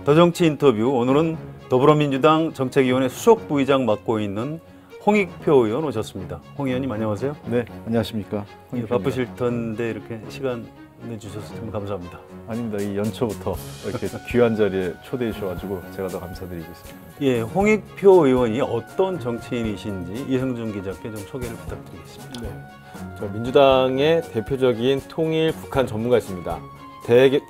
더정치 인터뷰, 오늘은 더불어민주당 정책위원회 수석 부의장 맡고 있는 홍익표 의원 오셨습니다. 홍 의원님 안녕하세요. 네, 안녕하십니까. 예, 바쁘실 텐데 이렇게 시간 내주셔서 참 감사합니다. 아닙니다. 이 연초부터 이렇게 귀한 자리에 초대해 주셔가지고 제가 더 감사드리고 있습니다. 예, 홍익표 의원이 어떤 정치인이신지 이승준 기자께 좀 소개를 부탁드리겠습니다. 네, 저 민주당의 대표적인 통일 북한 전문가였습니다.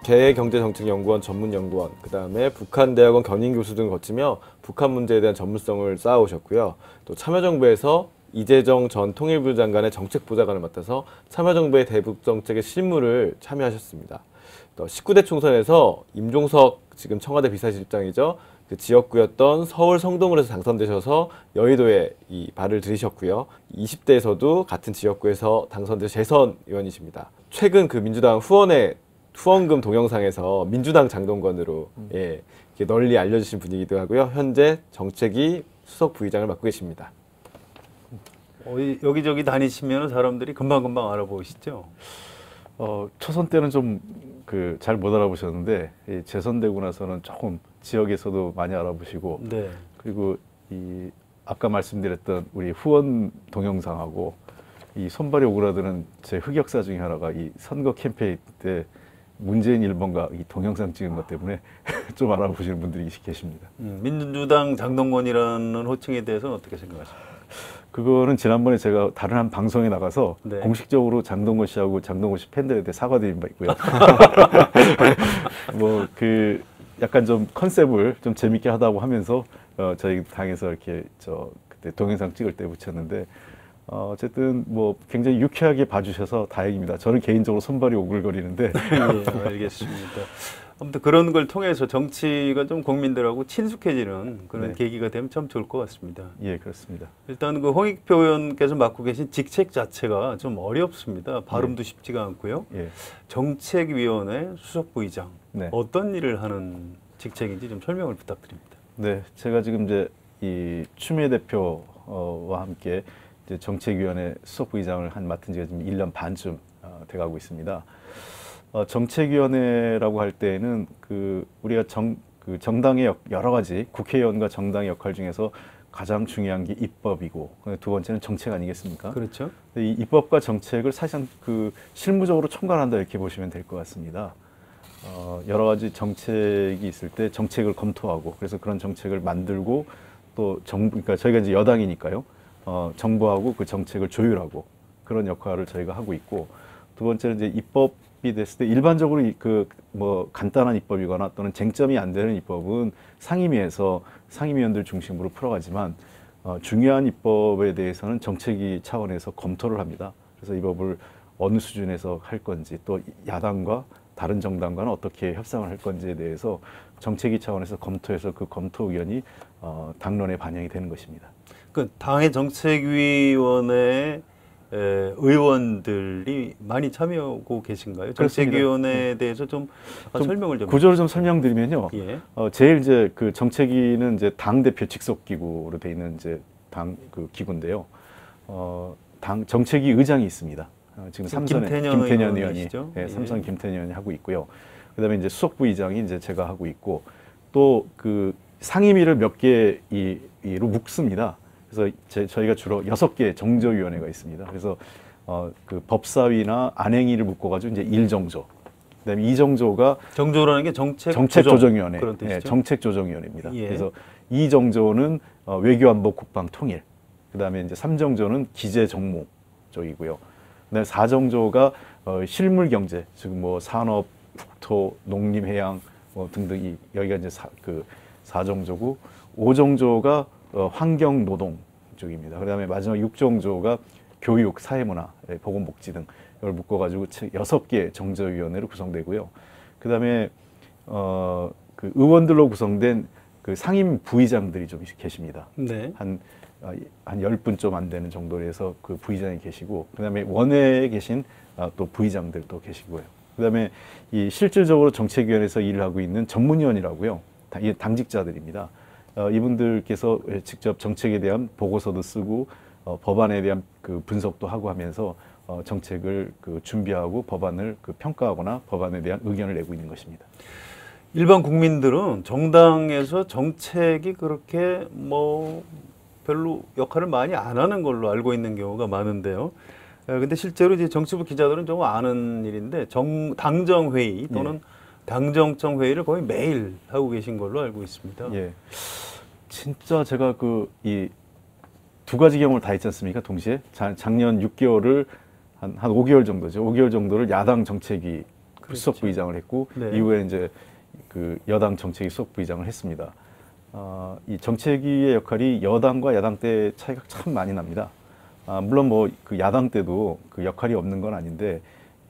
대경제정책연구원 전문연구원, 그 다음에 북한대학원 견인교수 등을 거치며 북한 문제에 대한 전문성을 쌓아오셨고요. 또 참여정부에서 이재정 전 통일부 장관의 정책보좌관을 맡아서 참여정부의 대북정책의 실무를 참여하셨습니다. 또 19대 총선에서 임종석 지금 청와대 비서실장이죠. 그 지역구였던 서울 성동구에서 당선되셔서 여의도에 이 발을 들이셨고요. 20대에서도 같은 지역구에서 당선돼서 재선 의원이십니다. 최근 그 민주당 후원금 동영상에서 민주당 장동건으로 예, 이렇게 널리 알려주신 분이기도 하고요. 현재 정책위 수석 부의장을 맡고 계십니다. 여기저기 다니시면 사람들이 금방금방 알아보시죠? 초선 때는 좀 잘 못 알아보셨는데 재선되고 나서는 조금 지역에서도 많이 알아보시고 네. 그리고 이 아까 말씀드렸던 우리 후원 동영상하고 이 손발이 오그라드는 제 흑역사 중에 하나가 이 선거 캠페인 때 문재인 1번가 이 동영상 찍은 것 때문에 좀 알아보시는 분들이 계십니다. 민주당 장동건이라는 호칭에 대해서는 어떻게 생각하십니까? 그거는 지난번에 제가 다른 한 방송에 나가서 네. 공식적으로 장동건 씨하고 장동건 씨 팬들한테 사과드린 바 있고요. 뭐 약간 좀 컨셉을 좀 재밌게 하다고 하면서 저희 당에서 이렇게 그때 동영상 찍을 때 붙였는데 어쨌든 뭐 굉장히 유쾌하게 봐주셔서 다행입니다. 저는 개인적으로 손발이 오글거리는데. 예, 알겠습니다. 아무튼 그런 걸 통해서 정치가 좀 국민들하고 친숙해지는 그런 네. 계기가 되면 참 좋을 것 같습니다. 예, 그렇습니다. 일단 그 홍익표 의원께서 맡고 계신 직책 자체가 좀 어렵습니다. 발음도 쉽지가 않고요. 예. 정책위원회 수석부의장, 네. 어떤 일을 하는 직책인지 좀 설명을 부탁드립니다. 네, 제가 지금 이제 이 추미애 대표와 함께 이제 정책위원회 수석부의장을 맡은 지가 지금 1년 반쯤 돼가고 있습니다. 정책위원회라고 할 때는 우리가 정당의 여러 가지 국회의원과 정당의 역할 중에서 가장 중요한 게 입법이고 두 번째는 정책 아니겠습니까? 그렇죠. 이 입법과 정책을 사실상 실무적으로 총괄한다 이렇게 보시면 될 것 같습니다. 여러 가지 정책이 있을 때 정책을 검토하고 그래서 그런 정책을 만들고 또 그러니까 저희가 이제 여당이니까요. 정부하고 그 정책을 조율하고 그런 역할을 저희가 하고 있고 두 번째는 이제 입법이 됐을 때 일반적으로 뭐 간단한 입법이거나 또는 쟁점이 안 되는 입법은 상임위에서 상임위원들 중심으로 풀어가지만 중요한 입법에 대해서는 정책위 차원에서 검토를 합니다. 그래서 이 법을 어느 수준에서 할 건지 또 야당과 다른 정당과는 어떻게 협상을 할 건지에 대해서 정책위 차원에서 검토해서 그 검토 의견이 당론에 반영이 되는 것입니다. 그 당의 정책위원회 의원들이 많이 참여하고 계신가요? 정책위원회에 대해서 좀 설명을 좀 구조를 좀 설명드리면요. 예. 제일 이제 그 정책위는 이제 당 대표 직속 기구로 돼 있는 이제 당 기구인데요. 당 정책위 의장이 있습니다. 지금 삼선의 김태년 의원이 예, 삼선 김태년 의원이 하고 있고요. 그다음에 이제 수석부의장이 이제 제가 하고 있고 또 상임위를 몇 개로 묶습니다. 그래서 저희가 주로 6개 정조위원회가 있습니다. 그래서 법사위나 안행위를 묶어가지고 이제 1정조, 그다음에 2정조가 정조라는 게 정책조정위원회, 그런 뜻이죠? 네, 정책조정위원회입니다. 예. 그래서 2정조는 외교안보국방통일, 그다음에 이제 3정조는 기재정무 쪽이고요. 그다음에 4정조가 실물경제, 즉 뭐 산업, 국토, 농림, 해양 뭐 등등이 여기가 이제 4정조고 5정조가 환경, 노동 쪽입니다. 그다음에 마지막 6정조가 교육, 사회문화, 보건복지 등 이걸 묶어가지고 6개 정조위원회로 구성되고요. 그다음에 의원들로 구성된 상임 부의장들이 좀 계십니다. 네. 한 10분 좀 안 되는 정도로 해서 그 부의장이 계시고 그다음에 원외에 계신 또 부의장들도 계시고요. 그다음에 이 실질적으로 정책위원회에서 일을 하고 있는 전문위원이라고요. 당직자들입니다. 이분들께서 직접 정책에 대한 보고서도 쓰고 법안에 대한 분석도 하고 하면서 정책을 준비하고 법안을 평가하거나 법안에 대한 의견을 내고 있는 것입니다. 일반 국민들은 정당에서 정책이 그렇게 뭐 별로 역할을 많이 안 하는 걸로 알고 있는 경우가 많은데요. 근데 실제로 이제 정치부 기자들은 좀 아는 일인데 당정 회의 또는 당정청 회의를 거의 매일 하고 계신 걸로 알고 있습니다. 예. 진짜 제가 그 이 두 가지 경험을 다 했지 않습니까? 동시에 작년 6개월을 한 5개월 정도죠. 5개월 정도를 야당 정책위 수석부의장을 했고 네. 이후에 이제 그 여당 정책위 수석부의장을 했습니다. 이 정책위의 역할이 여당과 야당 때 차이가 참 많이 납니다. 물론 뭐 그 야당 때도 그 역할이 없는 건 아닌데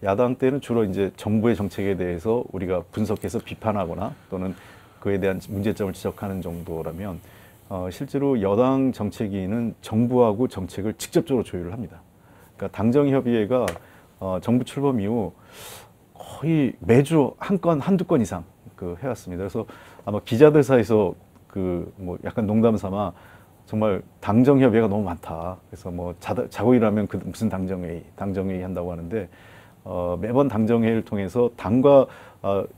야당 때는 주로 이제 정부의 정책에 대해서 우리가 분석해서 비판하거나 또는 그에 대한 문제점을 지적하는 정도라면 실제로 여당 정책위는 정부하고 정책을 직접적으로 조율을 합니다. 그러니까 당정협의회가 정부 출범 이후 거의 매주 한두 건 이상 그 해왔습니다. 그래서 아마 기자들 사이에서 그 뭐 약간 농담 삼아 정말 당정협의회가 너무 많다. 그래서 뭐 자고 일하면 그 무슨 당정회의 한다고 하는데 매번 당정회의를 통해서 당과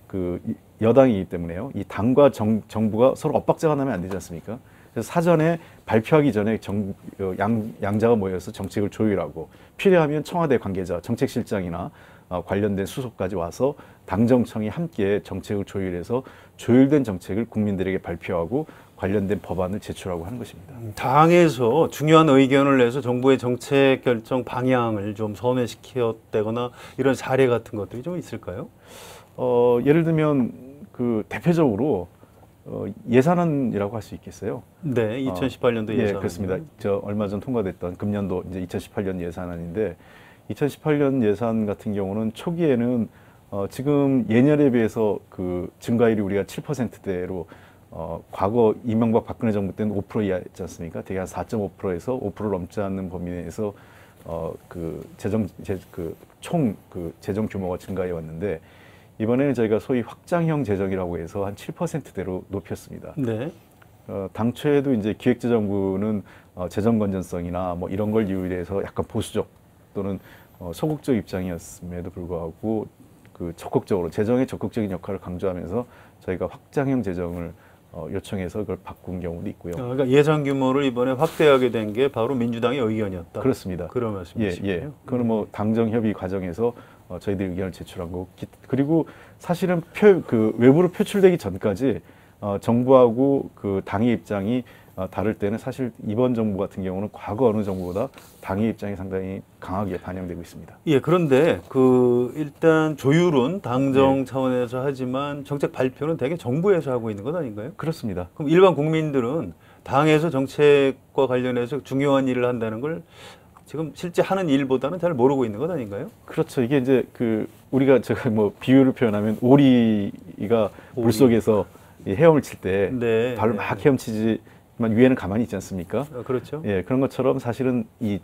그 여당이기 때문에요. 이 당과 정부가 서로 엇박자가 나면 안 되지 않습니까? 그래서 사전에 발표하기 전에 양자가 모여서 정책을 조율하고 필요하면 청와대 관계자, 정책실장이나 관련된 수석까지 와서 당정청이 함께 정책을 조율해서 조율된 정책을 국민들에게 발표하고 관련된 법안을 제출하고 하는 것입니다. 당에서 중요한 의견을 내서 정부의 정책 결정 방향을 좀 선회시켰다거나 이런 사례 같은 것들이 좀 있을까요? 예를 들면 그 대표적으로 예산안이라고 할 수 있겠어요. 네, 2018년도 예산. 예, 그렇습니다. 저 얼마 전 통과됐던 금년도 이제 2018년 예산안인데 2018년 예산 같은 경우는 초기에는 지금 예년에 비해서 그 증가율이 우리가 7%대로 과거 이명박 박근혜 정부 때는 5% 이하였지 않습니까? 대개 한 4.5%에서 5%를 넘지 않는 범위 내에서 그 총 재정 규모가 증가해 왔는데 이번에는 저희가 소위 확장형 재정이라고 해서 한 7%대로 높였습니다. 네. 당초에도 이제 기획재정부는 재정 건전성이나 뭐 이런 걸 이유로 해서 약간 보수적 또는 소극적 입장이었음에도 불구하고 그 적극적으로 재정의 적극적인 역할을 강조하면서 저희가 확장형 재정을 요청해서 그걸 바꾼 경우도 있고요. 그러니까 예산 규모를 이번에 확대하게 된 게 바로 민주당의 의견이었다. 그렇습니다. 그런 말씀이시죠. 예. 그건 뭐 당정 협의 과정에서 저희들 의견을 제출한 거고 그리고 사실은 그 외부로 표출되기 전까지 정부하고 그 당의 입장이 다를 때는 사실 이번 정부 같은 경우는 과거 어느 정부보다 당의 입장이 상당히 강하게 반영되고 있습니다. 예, 그런데 그 일단 조율은 당정 차원에서 하지만 정책 발표는 대개 정부에서 하고 있는 것 아닌가요? 그렇습니다. 그럼 일반 국민들은 당에서 정책과 관련해서 중요한 일을 한다는 걸 지금 실제 하는 일보다는 잘 모르고 있는 것 아닌가요? 그렇죠. 이게 이제 그 우리가 제가 뭐 비유를 표현하면 오리가 물속에서 헤엄을 칠 때 네, 발을 막 헤엄치지만 위에는 가만히 있지 않습니까? 그렇죠. 예, 그런 것처럼 사실은 이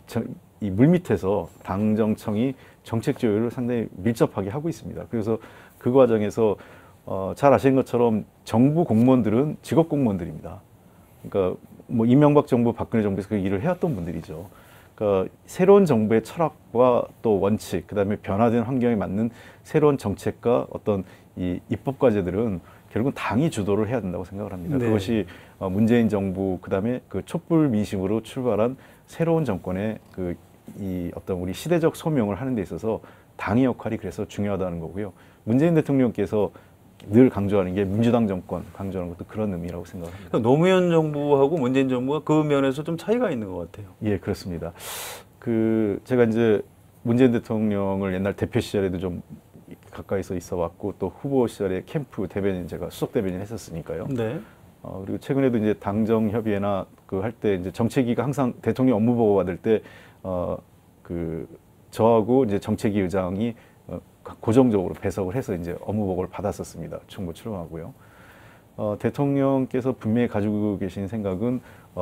물 밑에서 당정청이 정책 조율을 상당히 밀접하게 하고 있습니다. 그래서 그 과정에서 잘 아시는 것처럼 정부 공무원들은 직업 공무원들입니다. 그러니까 뭐 이명박 정부, 박근혜 정부에서 그 일을 해왔던 분들이죠. 그러니까 새로운 정부의 철학과 또 원칙, 그다음에 변화된 환경에 맞는 새로운 정책과 어떤 이 입법 과제들은 결국은 당이 주도를 해야 된다고 생각을 합니다. 네. 그것이 문재인 정부, 그다음에 그 촛불 민심으로 출발한 새로운 정권의 이 어떤 우리 시대적 소명을 하는 데 있어서 당의 역할이 그래서 중요하다는 거고요. 문재인 대통령께서 늘 강조하는 게 민주당 정권 강조하는 것도 그런 의미라고 생각합니다. 그러니까 노무현 정부하고 문재인 정부가 그 면에서 좀 차이가 있는 것 같아요. 예, 그렇습니다. 제가 이제 문재인 대통령을 옛날 대표 시절에도 좀 가까이서 있어왔고 또 후보 시절에 캠프 대변인 제가 수석 대변인 했었으니까요. 네. 그리고 최근에도 이제 당정 협의회나 그 할 때 이제 정책위가 항상 대통령 업무 보고 받을 때 저하고 이제 정책위 의장이 고정적으로 배석을 해서 이제 업무 보고를 받았었습니다. 충무 출범하고요. 대통령께서 분명히 가지고 계신 생각은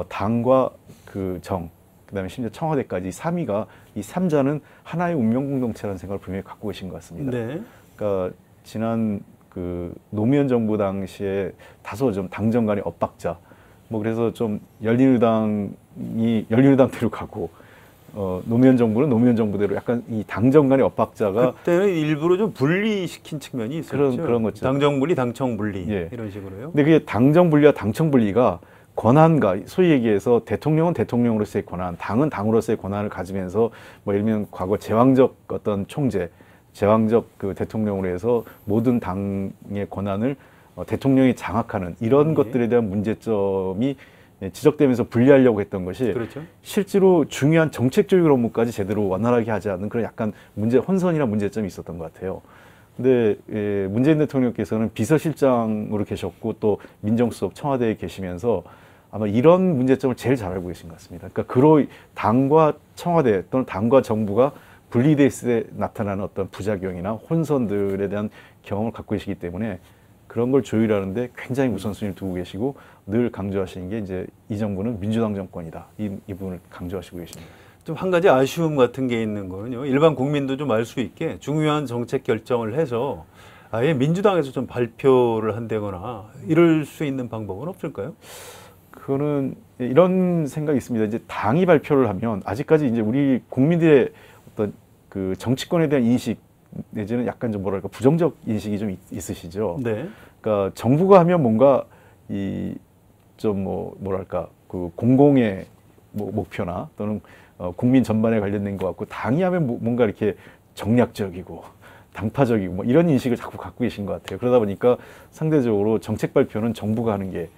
당과 그다음에 심지어 청와대까지 3위가 이 3자는 하나의 운명 공동체라는 생각을 분명히 갖고 계신 것 같습니다. 네. 그러니까 지난 그 노무현 정부 당시에 다소 좀 당정 간의 엇박자, 뭐 그래서 좀 열린우리당대로 가고 노무현 정부는 노무현 정부대로 약간 이 당정 간의 엇박자가 그때는 일부러 좀 분리시킨 측면이 있었죠. 그런 거죠. 당정 분리, 당청 분리 예. 이런 식으로요. 근데 그게 당정 분리와 당청 분리가 권한과 소위 얘기해서 대통령은 대통령으로서의 권한, 당은 당으로서의 권한을 가지면서 뭐 예를 들면 과거 제왕적 어떤 총재, 제왕적 그 대통령으로 해서 모든 당의 권한을 대통령이 장악하는 이런 예. 것들에 대한 문제점이 지적되면서 분리하려고 했던 것이 그렇죠. 실제로 중요한 정책적인 업무까지 제대로 원활하게 하지 않는 그런 약간 혼선이나 문제점이 있었던 것 같아요. 근데 문재인 대통령께서는 비서실장으로 계셨고 또 민정수석 청와대에 계시면서 아마 이런 문제점을 제일 잘 알고 계신 것 같습니다. 그러니까 당과 청와대 또는 당과 정부가 분리돼 있을 때 나타나는 어떤 부작용이나 혼선들에 대한 경험을 갖고 계시기 때문에 그런 걸 조율하는데 굉장히 우선순위를 두고 계시고 늘 강조하시는 게 이제 이 정부는 민주당 정권이다. 이 부분을 강조하시고 계십니다. 좀 한 가지 아쉬움 같은 게 있는 거는요. 일반 국민도 좀 알 수 있게 중요한 정책 결정을 해서 아예 민주당에서 좀 발표를 한다거나 이럴 수 있는 방법은 없을까요? 그거는 이런 생각이 있습니다. 이제 당이 발표를 하면 아직까지 이제 우리 국민들의 어떤 그 정치권에 대한 인식 내지는 약간 좀 뭐랄까 부정적 인식이 좀 있으시죠. 네. 그러니까 정부가 하면 뭔가 이 좀 뭐랄까 그 공공의 목표나 또는 국민 전반에 관련된 것 같고 당이 하면 뭔가 이렇게 정략적이고 당파적이고 뭐 이런 인식을 자꾸 갖고 계신 것 같아요. 그러다 보니까 상대적으로 정책 발표는 정부가 하는 게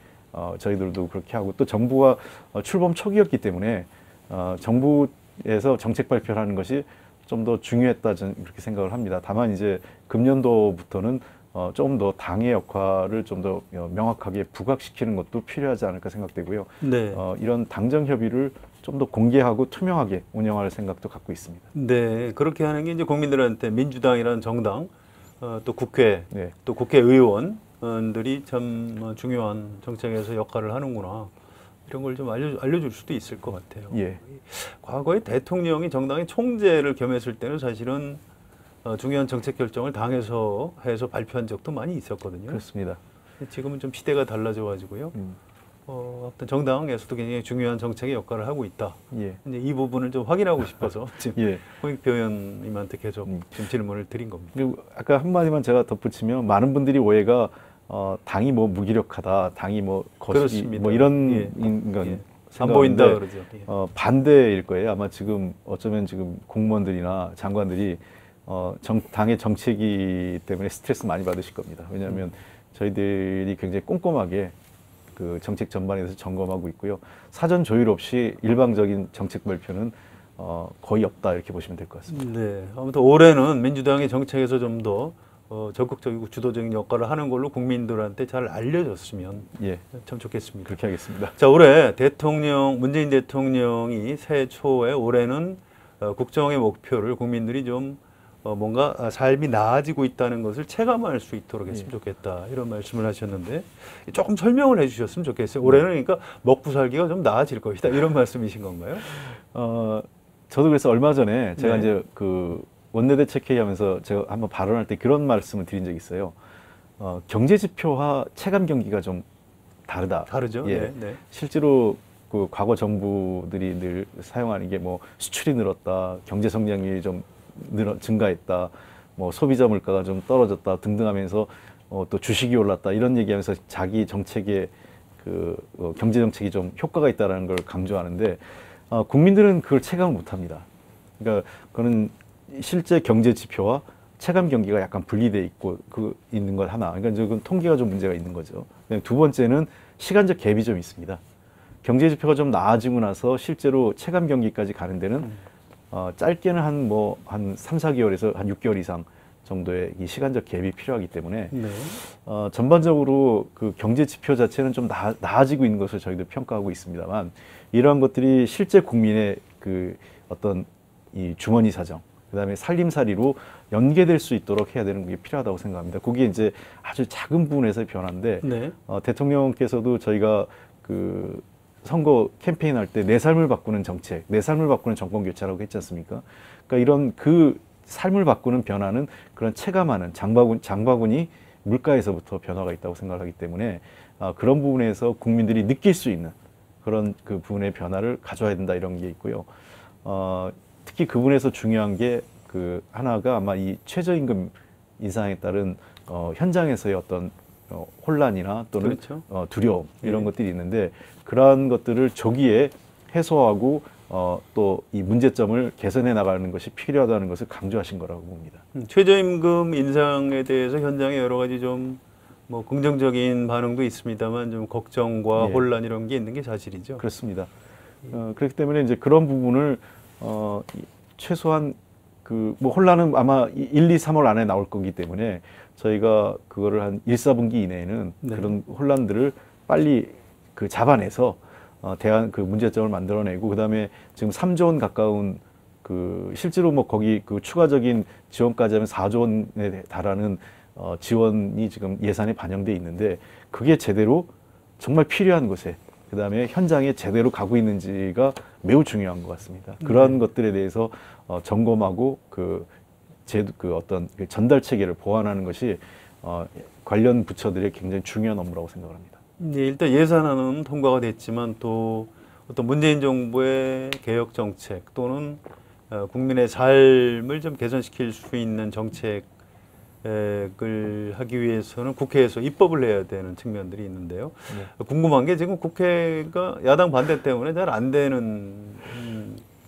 저희들도 그렇게 하고 또 정부가 출범 초기였기 때문에 정부에서 정책 발표를 하는 것이 좀 더 중요했다 저는 그렇게 생각을 합니다. 다만 이제 금년도부터는 조금 더 당의 역할을 좀 더 명확하게 부각시키는 것도 필요하지 않을까 생각되고요. 네. 이런 당정 협의를 좀 더 공개하고 투명하게 운영할 생각도 갖고 있습니다. 네. 그렇게 하는 게 이제 국민들한테 민주당이라는 정당, 또 국회, 네. 또 국회의원들이 참 중요한 정책에서 역할을 하는구나. 이런 걸 좀 알려줄 수도 있을 것 같아요. 예. 과거에 대통령이 정당의 총재를 겸했을 때는 사실은 중요한 정책 결정을 당에서 해서 발표한 적도 많이 있었거든요. 그렇습니다. 지금은 좀 시대가 달라져 가지고요. 어떤 정당에서도 굉장히 중요한 정책의 역할을 하고 있다. 예. 이제 이 부분을 좀 확인하고 싶어서 지금 예. 홍익표 의원님한테 계속 좀 질문을 드린 겁니다. 그리고 아까 한마디만 제가 덧붙이면 많은 분들이 오해가 당이 뭐 무기력하다, 당이 뭐 거시기 그렇습니다. 뭐 이런 예. 인간 예. 안 보인다 그러죠. 예. 반대일 거예요. 아마 지금 어쩌면 지금 공무원들이나 장관들이 당의 정책이 때문에 스트레스 많이 받으실 겁니다. 왜냐하면 저희들이 굉장히 꼼꼼하게 그 정책 전반에 대해서 점검하고 있고요. 사전 조율 없이 일방적인 정책 발표는 거의 없다 이렇게 보시면 될 것 같습니다. 네. 아무튼 올해는 민주당의 정책에서 좀 더 적극적이고 주도적인 역할을 하는 걸로 국민들한테 잘 알려졌으면 예, 참 좋겠습니다. 그렇게 하겠습니다. 자, 올해 문재인 대통령이 새해 초에 올해는 국정의 목표를 국민들이 좀 뭔가 삶이 나아지고 있다는 것을 체감할 수 있도록 했으면 좋겠다. 이런 말씀을 하셨는데 조금 설명을 해 주셨으면 좋겠어요. 올해는 그러니까 먹고 살기가 좀 나아질 것이다. 이런 말씀이신 건가요? 저도 그래서 얼마 전에 제가 네. 이제 그 원내대책회의 하면서 제가 한번 발언할 때 그런 말씀을 드린 적이 있어요. 경제 지표와 체감 경기가 좀 다르다. 다르죠. 예. 네. 네. 실제로 그 과거 정부들이 늘 사용하는 게 뭐 수출이 늘었다, 경제 성장률이 좀 증가했다, 뭐 소비자 물가가 좀 떨어졌다 등등 하면서 또 주식이 올랐다 이런 얘기하면서 자기 정책에 경제 정책이 좀 효과가 있다라는 걸 강조하는데 국민들은 그걸 체감을 못합니다. 그러니까 그거는 실제 경제 지표와 체감 경기가 약간 분리돼 있고 있는 것 하나. 그러니까 지금 통계가 좀 문제가 있는 거죠. 두 번째는 시간적 갭이 좀 있습니다. 경제 지표가 좀 나아지고 나서 실제로 체감 경기까지 가는 데는 짧게는 한 3, 4개월에서 한 6개월 이상 정도의 이 시간적 갭이 필요하기 때문에 네. 전반적으로 그 경제 지표 자체는 좀 나아지고 있는 것을 저희도 평가하고 있습니다만 이러한 것들이 실제 국민의 그 어떤 이 주머니 사정, 그다음에 살림살이로 연계될 수 있도록 해야 되는 게 필요하다고 생각합니다. 그게 이제 아주 작은 부분에서의 변화인데 네. 대통령께서도 저희가 그 선거 캠페인 할 때 내 삶을 바꾸는 정책, 내 삶을 바꾸는 정권 교체라고 했지 않습니까? 그러니까 이런 그 삶을 바꾸는 변화는 그런 체감하는 장바구니 물가에서부터 변화가 있다고 생각하기 때문에 그런 부분에서 국민들이 느낄 수 있는 그런 그 부분의 변화를 가져야 된다 이런 게 있고요. 특히 그분에서 중요한 게 그 하나가 아마 이 최저임금 인상에 따른 현장에서의 어떤 혼란이나 또는 그렇죠. 두려움 이런 예. 것들이 있는데 그러한 것들을 조기에 해소하고 또 이 문제점을 개선해 나가는 것이 필요하다는 것을 강조하신 거라고 봅니다. 최저임금 인상에 대해서 현장에 여러 가지 좀 뭐 긍정적인 반응도 있습니다만 좀 걱정과 예. 혼란 이런 게 있는 게 사실이죠. 그렇습니다. 그렇기 때문에 이제 그런 부분을 최소한 그 뭐 혼란은 아마 1, 2, 3월 안에 나올 거기 때문에 저희가 그거를 한 1, 4분기 이내에는 네. 그런 혼란들을 빨리 그 잡아내서 대안 그 문제점을 만들어내고 그다음에 지금 3조 원 가까운 그 실제로 뭐 거기 그 추가적인 지원까지 하면 4조 원에 달하는 지원이 지금 예산에 반영돼 있는데 그게 제대로 정말 필요한 곳에 그다음에 현장에 제대로 가고 있는지가 매우 중요한 것 같습니다. 그러한 것들에 대해서 점검하고 그 어떤 그 전달 체계를 보완하는 것이 관련 부처들의 굉장히 중요한 업무라고 생각을 합니다. 네, 일단 예산안은 통과가 됐지만 또 어떤 문재인 정부의 개혁 정책 또는 국민의 삶을 좀 개선시킬 수 있는 정책을 하기 위해서는 국회에서 입법을 해야 되는 측면들이 있는데요. 네. 궁금한 게 지금 국회가 야당 반대 때문에 잘 안 되는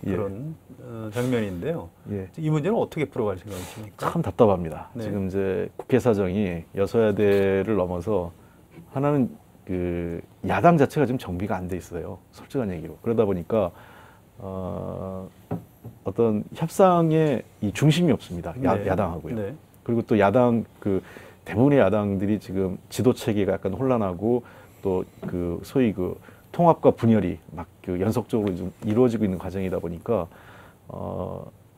그런 장면인데요. 예. 이 문제는 어떻게 풀어갈 생각이십니까? 참 답답합니다. 네. 지금 이제 국회 사정이 여소야대를 넘어서 하나는 그 야당 자체가 지금 정비가 안 돼 있어요. 솔직한 얘기로. 그러다 보니까 어떤 협상의 이 중심이 없습니다. 네. 야당하고요. 네. 그리고 또 야당 그 대부분의 야당들이 지금 지도 체계가 약간 혼란하고 또 그 소위 그 통합과 분열이 막 그 연속적으로 좀 이루어지고 있는 과정이다 보니까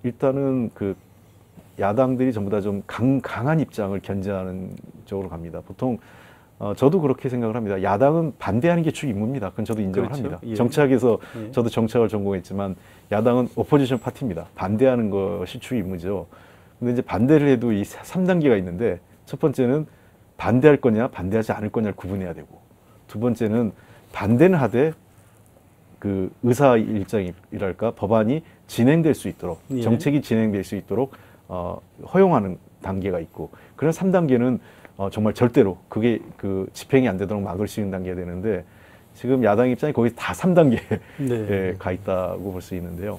일단은 그 야당들이 전부 다 좀 강한 입장을 견제하는 쪽으로 갑니다. 보통 저도 그렇게 생각을 합니다. 야당은 반대하는 게 주 임무입니다. 그건 저도 인정을 그렇죠. 합니다. 예. 정치학에서 예. 저도 정치학을 전공했지만 야당은 오포지션 파티입니다. 반대하는 것이 주 임무죠. 근데 이제 반대를 해도 이 3단계가 있는데 첫 번째는 반대할 거냐 반대하지 않을 거냐를 구분해야 되고 두 번째는 반대는 하되 그 의사 일정이랄까 법안이 진행될 수 있도록 예. 정책이 진행될 수 있도록 허용하는 단계가 있고 그런 3단계는 정말 절대로 그게 그 집행이 안 되도록 막을 수 있는 단계가 되는데 지금 야당 입장이 거의 다 3단계에 네. 가 있다고 볼 수 있는데요.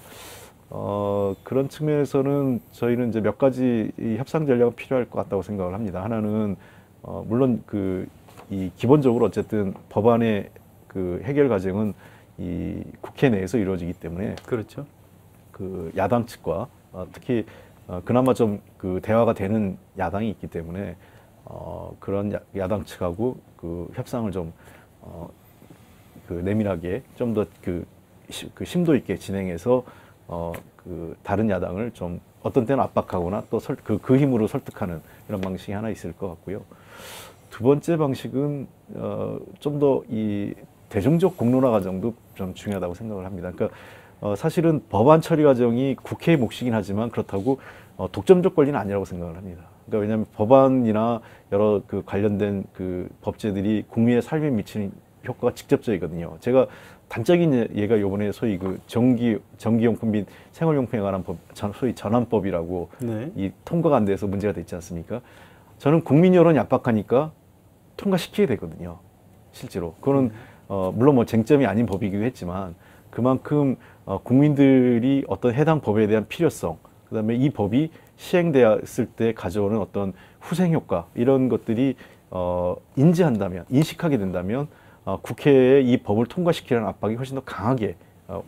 그런 측면에서는 저희는 이제 몇 가지 이 협상 전략은 필요할 것 같다고 생각을 합니다. 하나는 물론 이 기본적으로 어쨌든 법안의 그 해결 과정은 이 국회 내에서 이루어지기 때문에 그렇죠. 그 야당 측과 특히 그나마 좀 그 대화가 되는 야당이 있기 때문에 그런 야당 측하고 그 협상을 좀 그 내밀하게 좀 더 그 심도 있게 진행해서 그 다른 야당을 좀 어떤 때는 압박하거나 또 그 힘으로 설득하는 이런 방식이 하나 있을 것 같고요. 두 번째 방식은 좀 더 이 대중적 공론화 과정도 좀 중요하다고 생각을 합니다. 그러니까 사실은 법안 처리 과정이 국회의 몫이긴 하지만 그렇다고 독점적 권리는 아니라고 생각을 합니다. 그러니까 왜냐하면 법안이나 여러 그 관련된 그 법제들이 국민의 삶에 미치는 효과가 직접적이거든요. 제가 단적인 예가 요번에 소위 그 전기용품 및 생활용품에 관한 법, 소위 전환법이라고 네. 이 통과가 안 돼서 문제가 됐지 않습니까? 저는 국민 여론이 압박하니까 통과시키게 되거든요. 실제로. 그거는 물론 뭐 쟁점이 아닌 법이기도 했지만 그만큼 국민들이 어떤 해당 법에 대한 필요성, 그다음에 이 법이 시행되었을 때 가져오는 어떤 후생 효과 이런 것들이 인지한다면, 인식하게 된다면 국회에 이 법을 통과시키려는 압박이 훨씬 더 강하게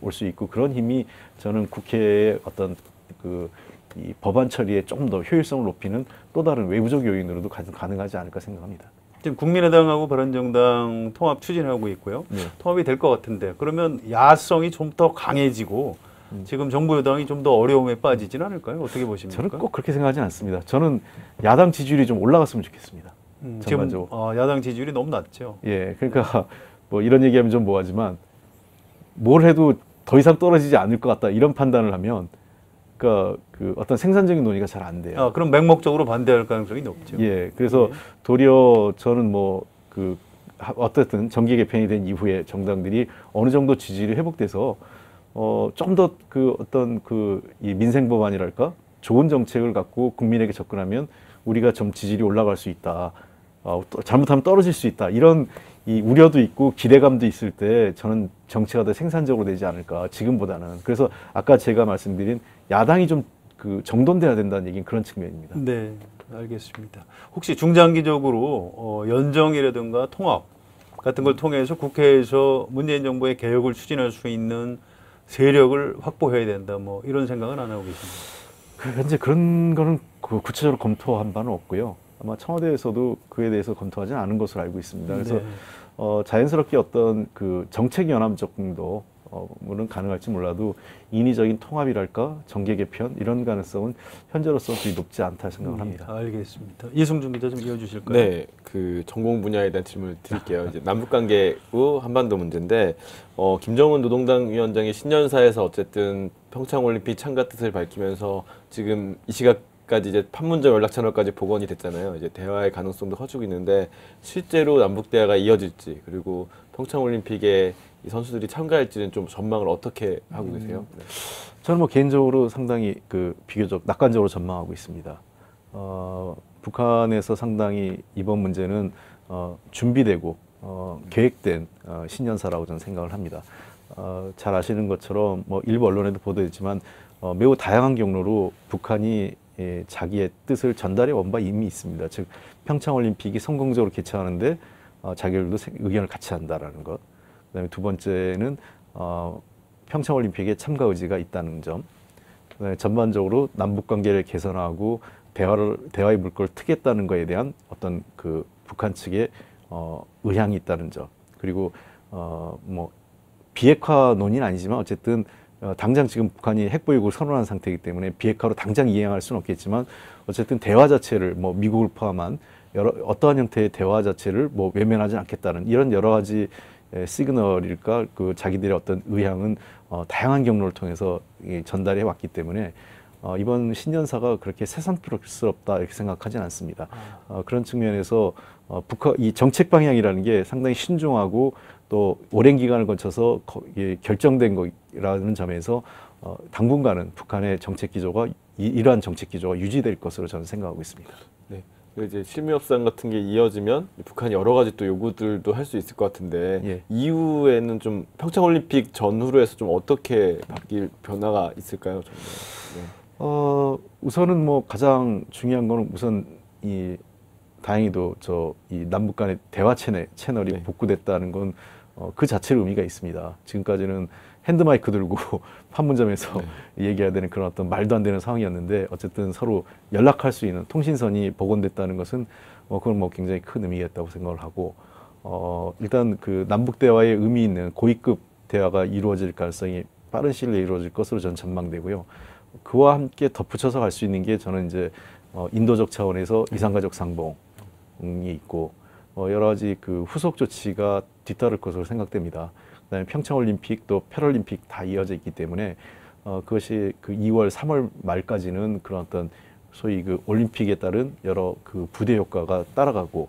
올 수 있고 그런 힘이 저는 국회의 어떤 이 법안 처리에 조금 더 효율성을 높이는 또 다른 외부적 요인으로도 가능하지 않을까 생각합니다. 지금 국민의당하고 바른정당 통합 추진하고 있고요. 네. 통합이 될 것 같은데 그러면 야성이 좀 더 강해지고 지금 정부 여당이 좀 더 어려움에 빠지진 않을까요? 어떻게 보십니까? 저는 꼭 그렇게 생각하지는 않습니다. 저는 야당 지지율이 좀 올라갔으면 좋겠습니다. 지금 전반적으로. 야당 지지율이 너무 낮죠. 예, 그러니까 뭐 이런 얘기하면 좀 뭐하지만 뭘 해도 더 이상 떨어지지 않을 것 같다 이런 판단을 하면 그러니까 그 어떤 생산적인 논의가 잘 안 돼요. 그럼 맹목적으로 반대할 가능성이 높죠. 예, 그래서 도리어 저는 뭐 어쨌든 정기 개편이 된 이후에 정당들이 어느 정도 지지율이 회복돼서 좀 더 그 어떤 이 민생 법안이랄까 좋은 정책을 갖고 국민에게 접근하면 우리가 좀 지지율이 올라갈 수 있다. 또 잘못하면 떨어질 수 있다. 이런 이 우려도 있고 기대감도 있을 때 저는 정치가 더 생산적으로 되지 않을까 지금보다는. 그래서 아까 제가 말씀드린 야당이 좀 정돈돼야 된다는 얘기는 그런 측면입니다. 네, 알겠습니다. 혹시 중장기적으로 연정이라든가 통합 같은 걸 통해서 국회에서 문재인 정부의 개혁을 추진할 수 있는 세력을 확보해야 된다. 뭐 이런 생각은 안 하고 계십니까? 현재 그런 거는 구체적으로 검토한 바는 없고요. 아마 청와대에서도 그에 대해서 검토하지는 않은 것으로 알고 있습니다. 그래서 네. 자연스럽게 어떤 정책 연합 정도 는 가능할지 몰라도 인위적인 통합이랄까 정계 개편 이런 가능성은 현재로서는 그리 높지 않다 생각을 합니다. 알겠습니다. 이승준 기자 좀 이어주실까요? 네, 그 전공 분야에 대한 질문을 드릴게요. 이제 남북 관계 후 한반도 문제인데 김정은 노동당 위원장이 신년사에서 어쨌든 평창 올림픽 참가 뜻을 밝히면서 지금 이 시각까지 이제 판문점 연락 채널까지 복원이 됐잖아요. 이제 대화의 가능성도 커지고 있는데 실제로 남북 대화가 이어질지 그리고 평창 올림픽에 이 선수들이 참가할지는 좀 전망을 어떻게 하고 계세요? 네. 저는 뭐 개인적으로 상당히 비교적 낙관적으로 전망하고 있습니다. 북한에서 상당히 이번 문제는 준비되고 계획된 신년사라고 저는 생각을 합니다. 잘 아시는 것처럼 뭐 일부 언론에도 보도했지만 매우 다양한 경로로 북한이 자기의 뜻을 전달해 온 바 이미 있습니다. 즉 평창올림픽이 성공적으로 개최하는데 자기들도 의견을 같이 한다라는 것. 그다음에 두 번째는 평창올림픽에 참가 의지가 있다는 점. 그다음에 전반적으로 남북 관계를 개선하고 대화의 물꼬를 트겠다는 것에 대한 어떤 북한 측의 의향이 있다는 점. 그리고 뭐 비핵화 논의는 아니지만 어쨌든 당장 지금 북한이 핵보유국을 선언한 상태이기 때문에 비핵화로 당장 이행할 수는 없겠지만 어쨌든 대화 자체를 뭐 미국을 포함한 어떠한 형태의 대화 자체를 뭐 외면하지 않겠다는 이런 여러 가지 시그널일까 자기들의 어떤 의향은 다양한 경로를 통해서 전달해 왔기 때문에 이번 신년사가 그렇게 새삼스럽다 이렇게 생각하지는 않습니다. 그런 측면에서 북한 이 정책 방향이라는 게 상당히 신중하고 또 오랜 기간을 거쳐서 결정된 거라는 점에서 당분간은 북한의 정책 기조가 이러한 정책 기조가 유지될 것으로 저는 생각하고 있습니다. 네. 이제 실무 협상 같은 게 이어지면 북한이 여러 가지 또 요구들도 할 수 있을 것 같은데 예. 이후에는 좀 평창올림픽 전후로 해서 좀 어떻게 바뀔 변화가 있을까요? 네. 우선은 뭐 가장 중요한 거는 우선 다행히도 이 남북 간의 대화 채널이 네. 복구됐다는 건 그 자체로 의미가 있습니다. 지금까지는 핸드마이크 들고 판문점에서 얘기해야 되는 그런 어떤 말도 안 되는 상황이었는데 어쨌든 서로 연락할 수 있는 통신선이 복원됐다는 것은 그건 뭐 굉장히 큰 의미가 있다고 생각을 하고 일단 남북 대화에 의미 있는 고위급 대화가 이루어질 가능성이 빠른 시일 내에 이루어질 것으로 저는 전망되고요. 그와 함께 덧붙여서 갈 수 있는 게 저는 이제 인도적 차원에서 이산가족 상봉이 있고 여러 가지 후속 조치가 뒤따를 것으로 생각됩니다. 그다음에 평창올림픽 또 패럴림픽 다 이어져 있기 때문에 그것이 2월, 3월 말까지는 그런 어떤 소위 올림픽에 따른 여러 부대 효과가 따라가고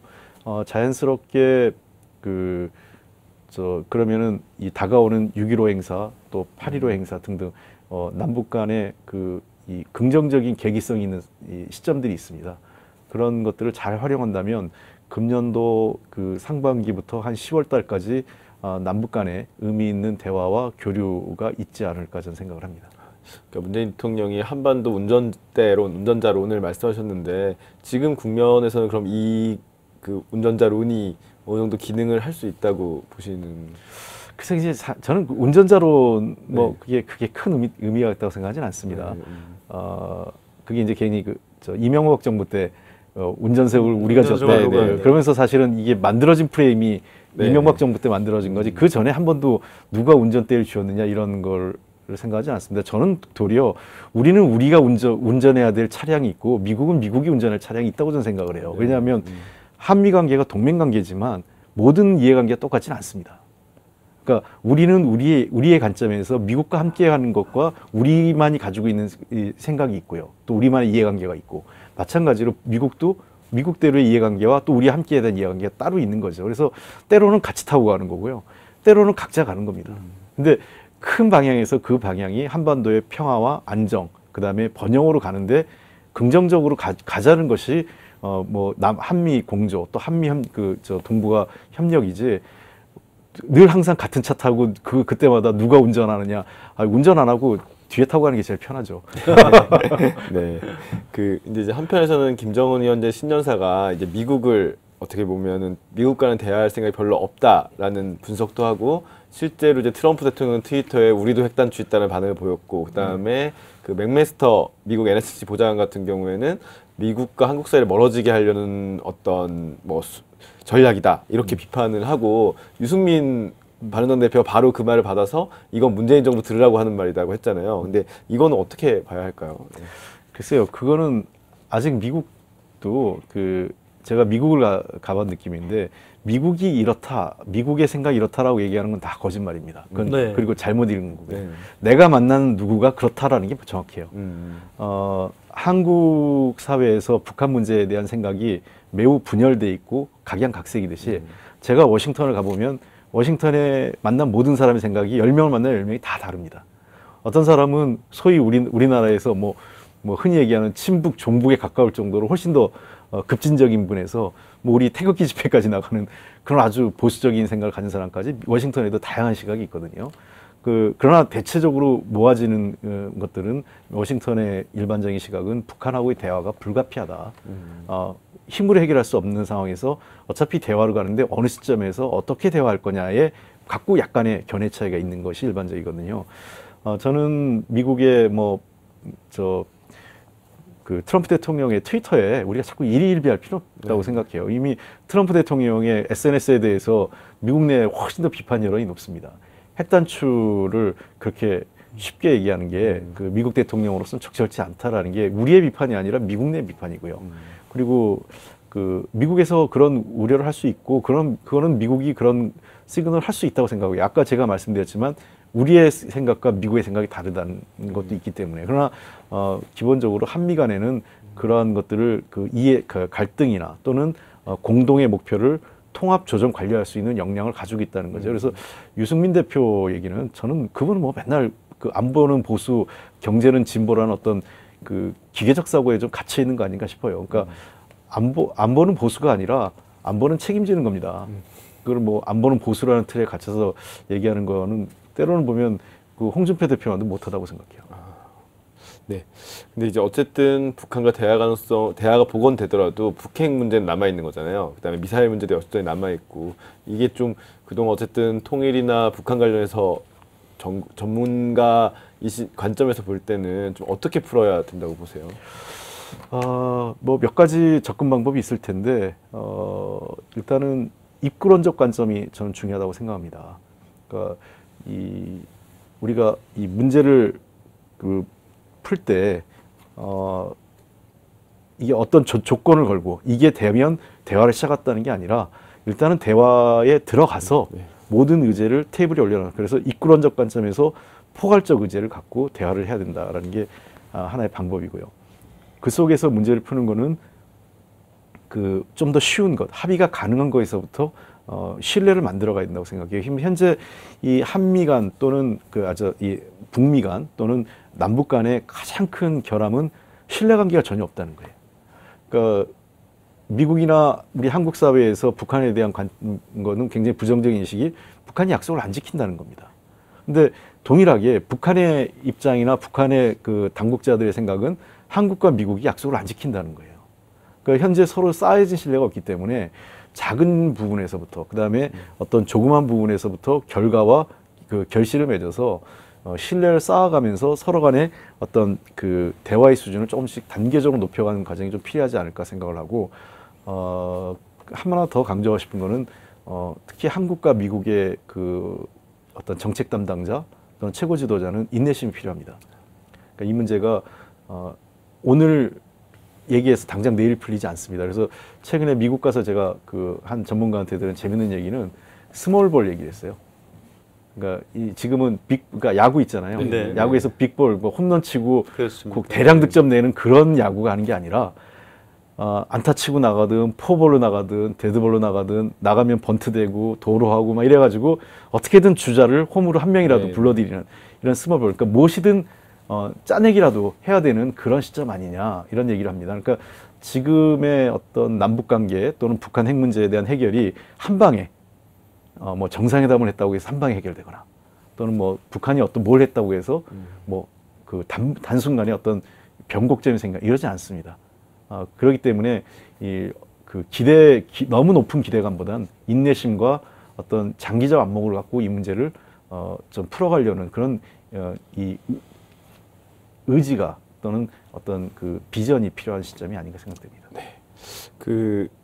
자연스럽게 그러면은 이 다가오는 6.15 행사 또 8.15 행사 등등 남북 간의 이 긍정적인 계기성이 있는 이 시점들이 있습니다. 그런 것들을 잘 활용한다면 금년도 상반기부터 한 10월 달까지 남북 간에 의미 있는 대화와 교류가 있지 않을까 저는 생각을 합니다. 그러니까 문재인 대통령이 한반도 운전자론을 말씀하셨는데 지금 국면에서는 그럼 이 운전자론이 어느 정도 기능을 할 수 있다고 보시는? 그래서 이제 저는 운전자론 그게 큰 의미가 있다고 생각하지는 않습니다. 그게 이제 괜히 이명박 정부 때 운전석을 우리가 줬다. 그러면서 사실은 이게 만들어진 프레임이 이명박 정부 때 만들어진 거지. 그 전에 한 번도 누가 운전대를 쥐었느냐 이런 걸 생각하지 않습니다. 저는 도리어 우리는 우리가 운전해야 될 차량이 있고 미국은 미국이 운전할 차량이 있다고 저는 생각을 해요. 왜냐하면 한미 관계가 동맹 관계지만 모든 이해관계가 똑같지는 않습니다. 그러니까 우리는 우리의 관점에서 미국과 함께하는 것과 우리만이 가지고 있는 생각이 있고요. 또 우리만의 이해관계가 있고 마찬가지로 미국도 미국대로의 이해관계와 또 우리와 함께해야 되는 이해관계가 따로 있는 거죠. 그래서 때로는 같이 타고 가는 거고요. 때로는 각자 가는 겁니다. 근데 큰 방향에서 그 방향이 한반도의 평화와 안정, 그 다음에 번영으로 가는데 긍정적으로 가자는 것이 뭐 한미 공조 또 한미 동북아 협력이지 늘 항상 같은 차 타고 그때마다 누가 운전하느냐 운전 안 하고 뒤에 타고 가는 게 제일 편하죠. 네. 이제 한편에서는 김정은 위원장 신년사가 이제 미국을 어떻게 보면은 미국과는 대화할 생각이 별로 없다라는 분석도 하고 실제로 이제 트럼프 대통령은 트위터에 우리도 핵단추 있다는 반응을 보였고 그다음에 그 맥메스터 미국 NSC 보좌관 같은 경우에는 미국과 한국 사이를 멀어지게 하려는 어떤 뭐 전략이다 이렇게 비판을 하고 유승민 바른당 대표가 바로 그 말을 받아서 이건 문재인 정부 들으라고 하는 말이라고 했잖아요. 근데 이거는 어떻게 봐야 할까요? 네. 글쎄요, 그거는 아직 미국도 제가 미국을 가본 느낌인데 미국이 이렇다, 미국의 생각이 이렇다라고 얘기하는 건 다 거짓말입니다. 그건 네. 그리고 잘못 읽은 거고요. 네. 내가 만난 누구가 그렇다라는 게 정확해요. 한국 사회에서 북한 문제에 대한 생각이 매우 분열돼 있고 각양각색이듯이 제가 워싱턴을 가보면 워싱턴에 만난 모든 사람의 생각이 10명을 만나면 10명이 다 다릅니다. 어떤 사람은 소위 우리나라에서 뭐 흔히 얘기하는 친북, 종북에 가까울 정도로 훨씬 더 급진적인 분에서 뭐 우리 태극기 집회까지 나가는 그런 아주 보수적인 생각을 가진 사람까지 워싱턴에도 다양한 시각이 있거든요. 그러나 대체적으로 모아지는 것들은 워싱턴의 일반적인 시각은 북한하고의 대화가 불가피하다. 힘으로 해결할 수 없는 상황에서 어차피 대화로 가는데 어느 시점에서 어떻게 대화할 거냐에 갖고 약간의 견해 차이가 있는 것이 일반적이거든요. 저는 미국의 트럼프 대통령의 트위터에 우리가 자꾸 일희일비할 필요 없다고 생각해요. 이미 트럼프 대통령의 SNS에 대해서 미국 내에 훨씬 더 비판 여론이 높습니다. 핵단추를 그렇게 쉽게 얘기하는 게 미국 대통령으로서는 적절치 않다라는 게 우리의 비판이 아니라 미국 내 비판이고요. 그리고 미국에서 그런 우려를 할 수 있고 그거는 미국이 그런 시그널을 할 수 있다고 생각하고요. 아까 제가 말씀드렸지만 우리의 생각과 미국의 생각이 다르다는 것도 있기 때문에 그러나 기본적으로 한미 간에는 그러한 것들을 갈등이나 또는 공동의 목표를 통합 조정 관리할 수 있는 역량을 가지고 있다는 거죠. 그래서 유승민 대표 얘기는 저는 그분은 뭐 맨날 안보는 보수, 경제는 진보라는 어떤 기계적 사고에 좀 갇혀 있는 거 아닌가 싶어요. 그러니까 안보는 보수가 아니라 안보는 책임지는 겁니다. 그걸 뭐 안보는 보수라는 틀에 갇혀서 얘기하는 거는 때로는 보면 홍준표 대표와도 못하다고 생각해요. 네. 근데 이제 어쨌든 북한과 대화가 복원되더라도 북핵 문제는 남아있는 거잖아요. 그 다음에 미사일 문제도 여전히 남아있고, 이게 좀 그동안 어쨌든 통일이나 북한 관련해서 전문가 관점에서 볼 때는 좀 어떻게 풀어야 된다고 보세요? 뭐 몇 가지 접근 방법이 있을 텐데, 일단은 입구론적 관점이 저는 중요하다고 생각합니다. 그러니까 우리가 이 문제를 풀 때 이게 어떤 조건을 걸고 이게 되면 대화를 시작했다는 게 아니라 일단은 대화에 들어가서 모든 의제를 테이블에 올려놔. 그래서 입구론적 관점에서 포괄적 의제를 갖고 대화를 해야 된다라는 게 하나의 방법이고요. 그 속에서 문제를 푸는 거는 좀 더 쉬운 것, 합의가 가능한 거에서부터 신뢰를 만들어가야 된다고 생각해요. 현재 이 한미 간 또는 이 북미 간 또는 남북 간의 가장 큰 결함은 신뢰관계가 전혀 없다는 거예요. 그러니까 미국이나 우리 한국 사회에서 북한에 대한 거는 굉장히 부정적인 인식이 북한이 약속을 안 지킨다는 겁니다. 근데 동일하게 북한의 입장이나 북한의 당국자들의 생각은 한국과 미국이 약속을 안 지킨다는 거예요. 그러니까 현재 서로 쌓여진 신뢰가 없기 때문에 작은 부분에서부터 그다음에 어떤 조그만 부분에서부터 결과와 결실을 맺어서 신뢰를 쌓아가면서 서로 간의 어떤 대화의 수준을 조금씩 단계적으로 높여가는 과정이 좀 필요하지 않을까 생각을 하고, 하나 더 강조하고 싶은 거는 특히 한국과 미국의 어떤 정책 담당자 또는 최고 지도자는 인내심이 필요합니다. 그러니까 이 문제가 오늘 얘기해서 당장 내일 풀리지 않습니다. 그래서 최근에 미국 가서 제가 한 전문가한테 들은 재밌는 얘기는 스몰볼 얘기를 했어요. 그러니까 지금은 그러니까 야구 있잖아요. 네. 야구에서 빅볼, 홈런 치고 그렇습니다. 대량 득점 내는 그런 야구가 하는 게 아니라 안타 치고 나가든 포볼로 나가든 데드볼로 나가든 나가면 번트되고 도로하고 막 이래가지고 어떻게든 주자를 홈으로 한 명이라도 네. 불러들이는 이런 스머볼, 그러니까 무엇이든 짜내기라도 해야 되는 그런 시점 아니냐 이런 얘기를 합니다. 그러니까 지금의 어떤 남북 관계 또는 북한 핵 문제에 대한 해결이 한 방에 뭐 정상회담을 했다고 해서 한 방에 해결되거나 또는 뭐 북한이 어떤 뭘 했다고 해서 뭐 그 단순간에 어떤 변곡점이 생각 이러지 않습니다. 그렇기 때문에 그 너무 높은 기대감보단 인내심과 어떤 장기적 안목을 갖고 이 문제를 좀 풀어가려는 그런 이 의지가 또는 어떤 그 비전이 필요한 시점이 아닌가 생각됩니다.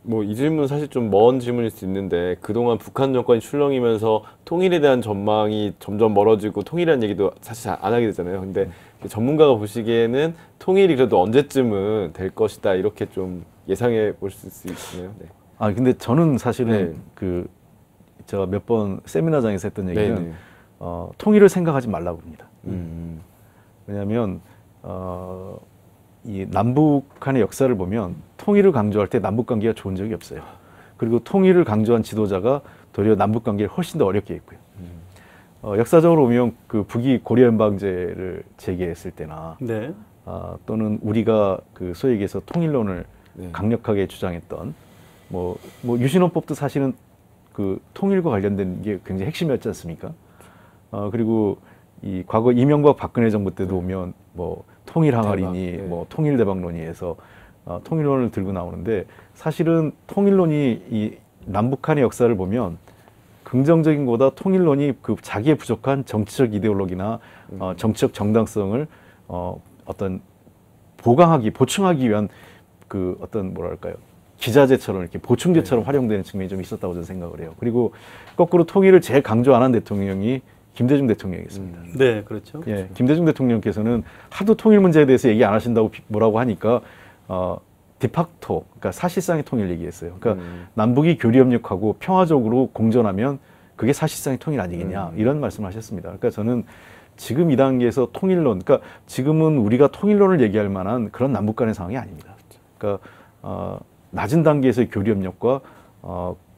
뭐 이 질문 사실 좀 먼 질문일 수 있는데 그동안 북한 정권이 출렁이면서 통일에 대한 전망이 점점 멀어지고 통일이라는 얘기도 사실 잘 안 하게 되잖아요. 근데 전문가가 보시기에는 통일이 그래도 언제쯤은 될 것이다 이렇게 좀 예상해 볼 수 있나요? 네. 근데 저는 사실은 네. 그 제가 몇 번 세미나장에서 했던 얘기는 네네. 통일을 생각하지 말라고 합니다. 음. 왜냐하면 이 남북한의 역사를 보면 통일을 강조할 때 남북 관계가 좋은 적이 없어요. 그리고 통일을 강조한 지도자가 도리어 남북 관계를 훨씬 더 어렵게 했고요. 역사적으로 보면 그 북이 고려 연방제를 제기했을 때나 네. 또는 우리가 그 소위 얘기해서 통일론을 네. 강력하게 주장했던 뭐 유신헌법도 사실은 그 통일과 관련된 게 굉장히 핵심이었지 않습니까? 그리고 이 과거 이명박 박근혜 정부 때도 보면 뭐 통일 항아리니 대박, 네. 뭐 통일 대박론이 해서 통일론을 들고 나오는데 사실은 통일론이 이 남북한의 역사를 보면 긍정적인 것보다 통일론이 그 자기의 부족한 정치적 이데올로기나 정치적 정당성을 어떤 보충하기 위한 그 어떤 뭐랄까요 기자재처럼 이렇게 보충제처럼 활용되는 측면이 좀 있었다고 저는 생각을 해요. 그리고 거꾸로 통일을 제일 강조 안 한 대통령이 김대중 대통령이었습니다. 네, 그렇죠. 예, 김대중 대통령께서는 하도 통일 문제에 대해서 얘기 안 하신다고 뭐라고 하니까 디팍토, 그러니까 사실상의 통일 얘기했어요. 그러니까 남북이 교류협력하고 평화적으로 공존하면 그게 사실상의 통일 아니겠냐 이런 말씀을 하셨습니다. 그러니까 저는 지금 이 단계에서 통일론, 그러니까 지금은 우리가 통일론을 얘기할 만한 그런 남북 간의 상황이 아닙니다. 그러니까 낮은 단계에서의 교류협력과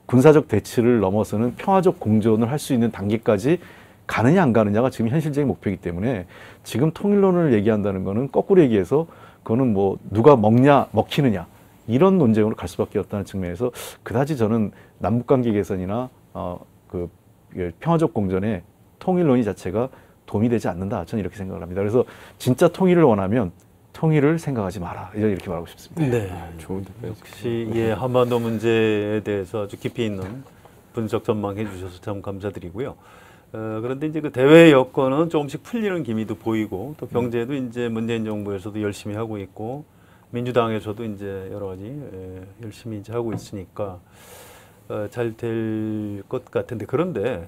군사적 대치를 넘어서는 평화적 공존을 할 수 있는 단계까지 가느냐 안 가느냐가 지금 현실적인 목표이기 때문에 지금 통일론을 얘기한다는 거는 거꾸로 얘기해서 그거는 뭐 누가 먹히느냐 이런 논쟁으로 갈 수밖에 없다는 측면에서 그다지 저는 남북관계 개선이나 그 평화적 공존에 통일론이 자체가 도움이 되지 않는다. 저는 이렇게 생각을 합니다. 그래서 진짜 통일을 원하면 통일을 생각하지 마라. 이렇게 말하고 싶습니다. 네. 좋은 답변. 역시 한반도 문제에 대해서 아주 깊이 있는 분석 전망해 주셔서 참 감사드리고요. 그런데 이제 그 대외 여건은 조금씩 풀리는 기미도 보이고 또 경제도 이제 문재인 정부에서도 열심히 하고 있고 민주당에서도 이제 여러 가지 열심히 이제 하고 있으니까 잘 될 것 같은데 그런데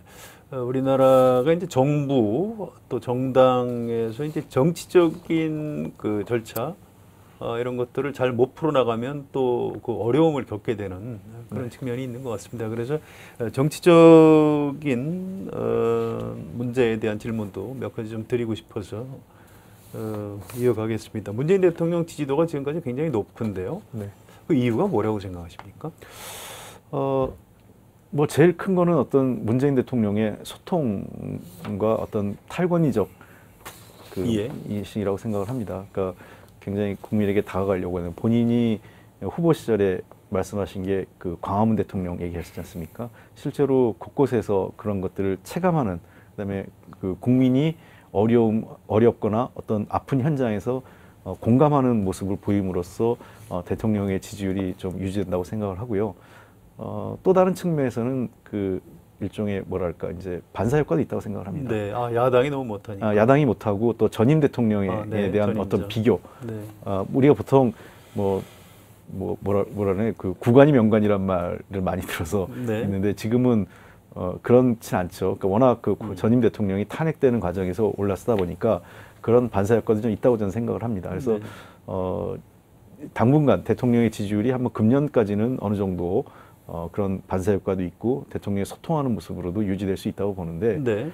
우리나라가 이제 정부 또 정당에서 이제 정치적인 그 절차 이런 것들을 잘 못 풀어나가면 또 그 어려움을 겪게 되는 그런 측면이 있는 것 같습니다. 그래서 정치적인 문제에 대한 질문도 몇 가지 좀 드리고 싶어서 이어가겠습니다. 문재인 대통령 지지도가 지금까지 굉장히 높은데요. 네. 그 이유가 뭐라고 생각하십니까? 뭐 제일 큰 거는 어떤 문재인 대통령의 소통과 어떤 탈권위적 그 이식이라고 생각을 합니다. 그러니까 굉장히 국민에게 다가가려고 하는 본인이 후보 시절에 말씀하신 게 그 광화문 대통령 얘기하시지 않습니까? 실제로 곳곳에서 그런 것들을 체감하는 그다음에 그 국민이 어렵거나 어떤 아픈 현장에서 공감하는 모습을 보임으로써 대통령의 지지율이 좀 유지된다고 생각을 하고요. 또 다른 측면에서는 그 일종의 뭐랄까 이제 반사 효과도 있다고 생각을 합니다. 네, 야당이 너무 못하니까. 야당이 못하고 또 전임 대통령에 대한 전임자. 어떤 비교. 네. 우리가 보통 뭐라네 그 구관이 명관이란 말을 많이 들어서 네. 있는데 지금은 그렇진 않죠. 그러니까 워낙 그 전임 대통령이 탄핵되는 과정에서 올라서다 보니까 그런 반사 효과도 좀 있다고 저는 생각을 합니다. 그래서 당분간 대통령의 지지율이 한번 금년까지는 어느 정도 그런 반사 효과도 있고 대통령이 소통하는 모습으로도 유지될 수 있다고 보는데 네.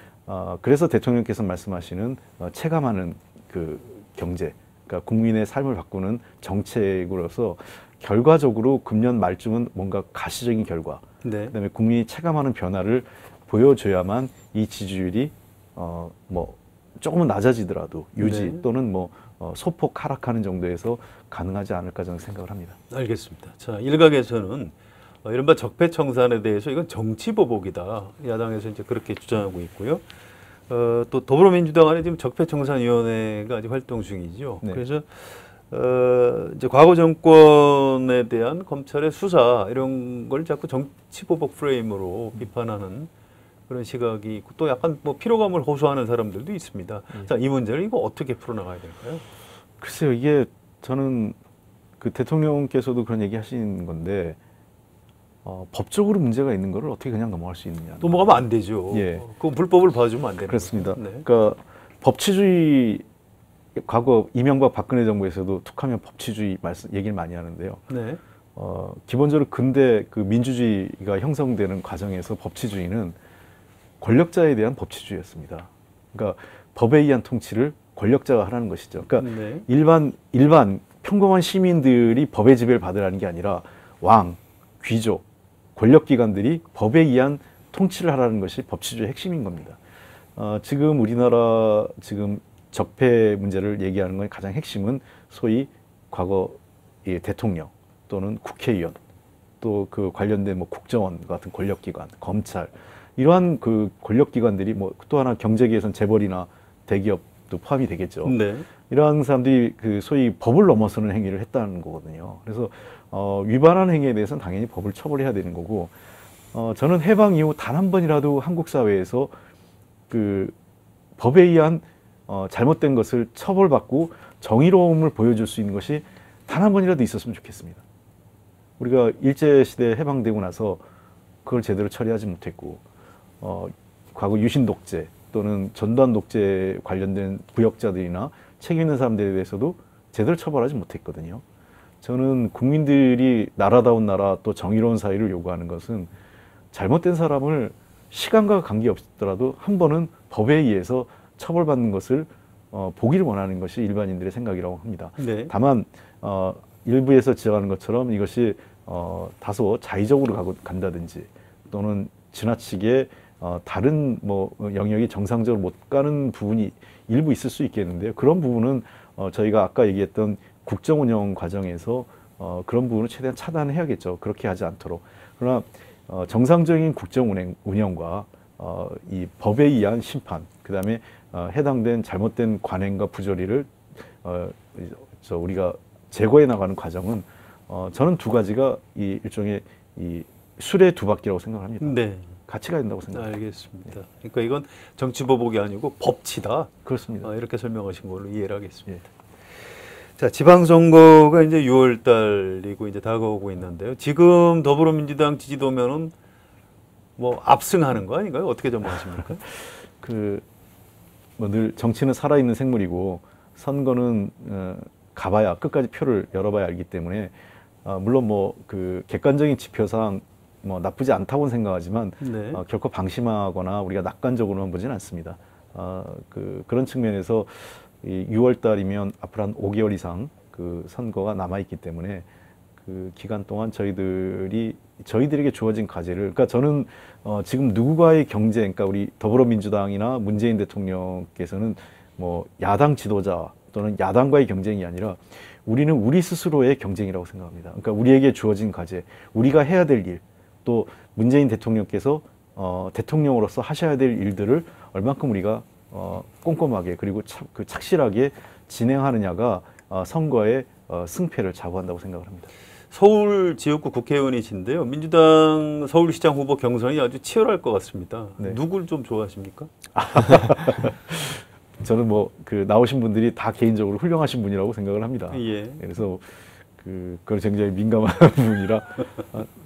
그래서 대통령께서 말씀하시는 체감하는 그 경제, 그러니까 국민의 삶을 바꾸는 정책으로서 결과적으로 금년 말쯤은 뭔가 가시적인 결과, 네. 그다음에 국민이 체감하는 변화를 보여줘야만 이 지지율이 뭐 조금은 낮아지더라도 유지 네. 또는 뭐 소폭 하락하는 정도에서 가능하지 않을까 저는 생각을 합니다. 알겠습니다. 자, 일각에서는 이른바 적폐청산에 대해서 이건 정치보복이다. 야당에서 이제 그렇게 주장하고 있고요. 또 더불어민주당 안에 지금 적폐청산위원회가 아직 활동 중이죠. 네. 그래서 이제 과거 정권에 대한 검찰의 수사 이런 걸 자꾸 정치보복 프레임으로 비판하는 그런 시각이 있고 또 약간 뭐 피로감을 호소하는 사람들도 있습니다. 자, 이 문제를 이거 어떻게 풀어나가야 될까요? 글쎄요, 이게 저는 그 대통령께서도 그런 얘기 하시는 건데 법적으로 문제가 있는 거를 어떻게 그냥 넘어갈 수 있느냐. 넘어가면 안 되죠. 예. 그 불법을 봐주면 안 되는 그렇습니다. 거죠. 네. 그러니까 법치주의 과거 이명박 박근혜 정부에서도 툭하면 법치주의 얘기를 많이 하는데요. 네. 기본적으로 근대 그 민주주의가 형성되는 과정에서 법치주의는 권력자에 대한 법치주의였습니다. 그러니까 법에 의한 통치를 권력자가 하라는 것이죠. 그러니까 네. 일반 평범한 시민들이 법의 지배를 받으라는 게 아니라 왕, 귀족, 권력기관들이 법에 의한 통치를 하라는 것이 법치주의의 핵심인 겁니다. 지금 우리나라 지금 적폐 문제를 얘기하는 건 가장 핵심은 소위 과거 대통령 또는 국회의원 또 그 관련된 뭐 국정원 같은 권력기관, 검찰 이러한 그 권력기관들이 뭐 또 하나 경제계에선 재벌이나 대기업도 포함이 되겠죠. 네. 이러한 사람들이 그 소위 법을 넘어서는 행위를 했다는 거거든요. 그래서 위반한 행위에 대해서는 당연히 법을 처벌해야 되는 거고 저는 해방 이후 단 한 번이라도 한국 사회에서 그 법에 의한 잘못된 것을 처벌받고 정의로움을 보여줄 수 있는 것이 단 한 번이라도 있었으면 좋겠습니다. 우리가 일제시대 해방되고 나서 그걸 제대로 처리하지 못했고 과거 유신 독재 또는 전두환 독재 관련된 부역자들이나 책임 있는 사람들에 대해서도 제대로 처벌하지 못했거든요. 저는 국민들이 나라다운 나라 또 정의로운 사회를 요구하는 것은 잘못된 사람을 시간과 관계없더라도 한 번은 법에 의해서 처벌받는 것을 보기를 원하는 것이 일반인들의 생각이라고 합니다. 네. 다만 일부에서 지적하는 것처럼 이것이 다소 자의적으로 간다든지 또는 지나치게 다른 뭐 영역이 정상적으로 못 가는 부분이 일부 있을 수 있겠는데요. 그런 부분은 저희가 아까 얘기했던 국정 운영 과정에서 그런 부분을 최대한 차단해야겠죠. 그렇게 하지 않도록. 그러나 정상적인 국정 운영과 이 법에 의한 심판, 그다음에 해당된 잘못된 관행과 부조리를 우리가 제거해 나가는 과정은 저는 두 가지가 이 일종의 이 술의 두 바퀴라고 생각합니다. 네. 같이 가야 된다고 생각합니다. 알겠습니다. 그러니까 이건 정치보복이 아니고 법치다. 그렇습니다. 이렇게 설명하신 걸로 이해를 하겠습니다. 예. 자, 지방선거가 이제 6월 달이고 이제 다가오고 있는데요. 지금 더불어민주당 지지도면은 뭐 압승하는 거 아닌가요? 어떻게 전망하십니까? 뭐 늘 정치는 살아있는 생물이고 선거는 가봐야 끝까지 표를 열어봐야 알기 때문에 물론 뭐 그 객관적인 지표상 뭐 나쁘지 않다고는 생각하지만 네. 결코 방심하거나 우리가 낙관적으로만 보지는 않습니다. 그런 측면에서 이 6월 달이면 앞으로 한 5개월 이상 그 선거가 남아 있기 때문에 그 기간 동안 저희들에게 주어진 과제를, 그러니까 저는 지금 누구와의 경쟁, 그러니까 우리 더불어민주당이나 문재인 대통령께서는 뭐 야당 지도자 또는 야당과의 경쟁이 아니라 우리는 우리 스스로의 경쟁이라고 생각합니다. 그러니까 우리에게 주어진 과제, 우리가 해야 될 일, 또 문재인 대통령께서 대통령으로서 하셔야 될 일들을 얼만큼 우리가 꼼꼼하게 그리고 착실하게 진행하느냐가 선거의 승패를 좌우한다고 생각을 합니다. 서울 지역구 국회의원이신데요. 민주당 서울시장 후보 경선이 아주 치열할 것 같습니다. 네. 누굴 좀 좋아하십니까? 저는 뭐 그 나오신 분들이 다 개인적으로 훌륭하신 분이라고 생각을 합니다. 예. 그래서 그걸 굉장히 민감한 부분이라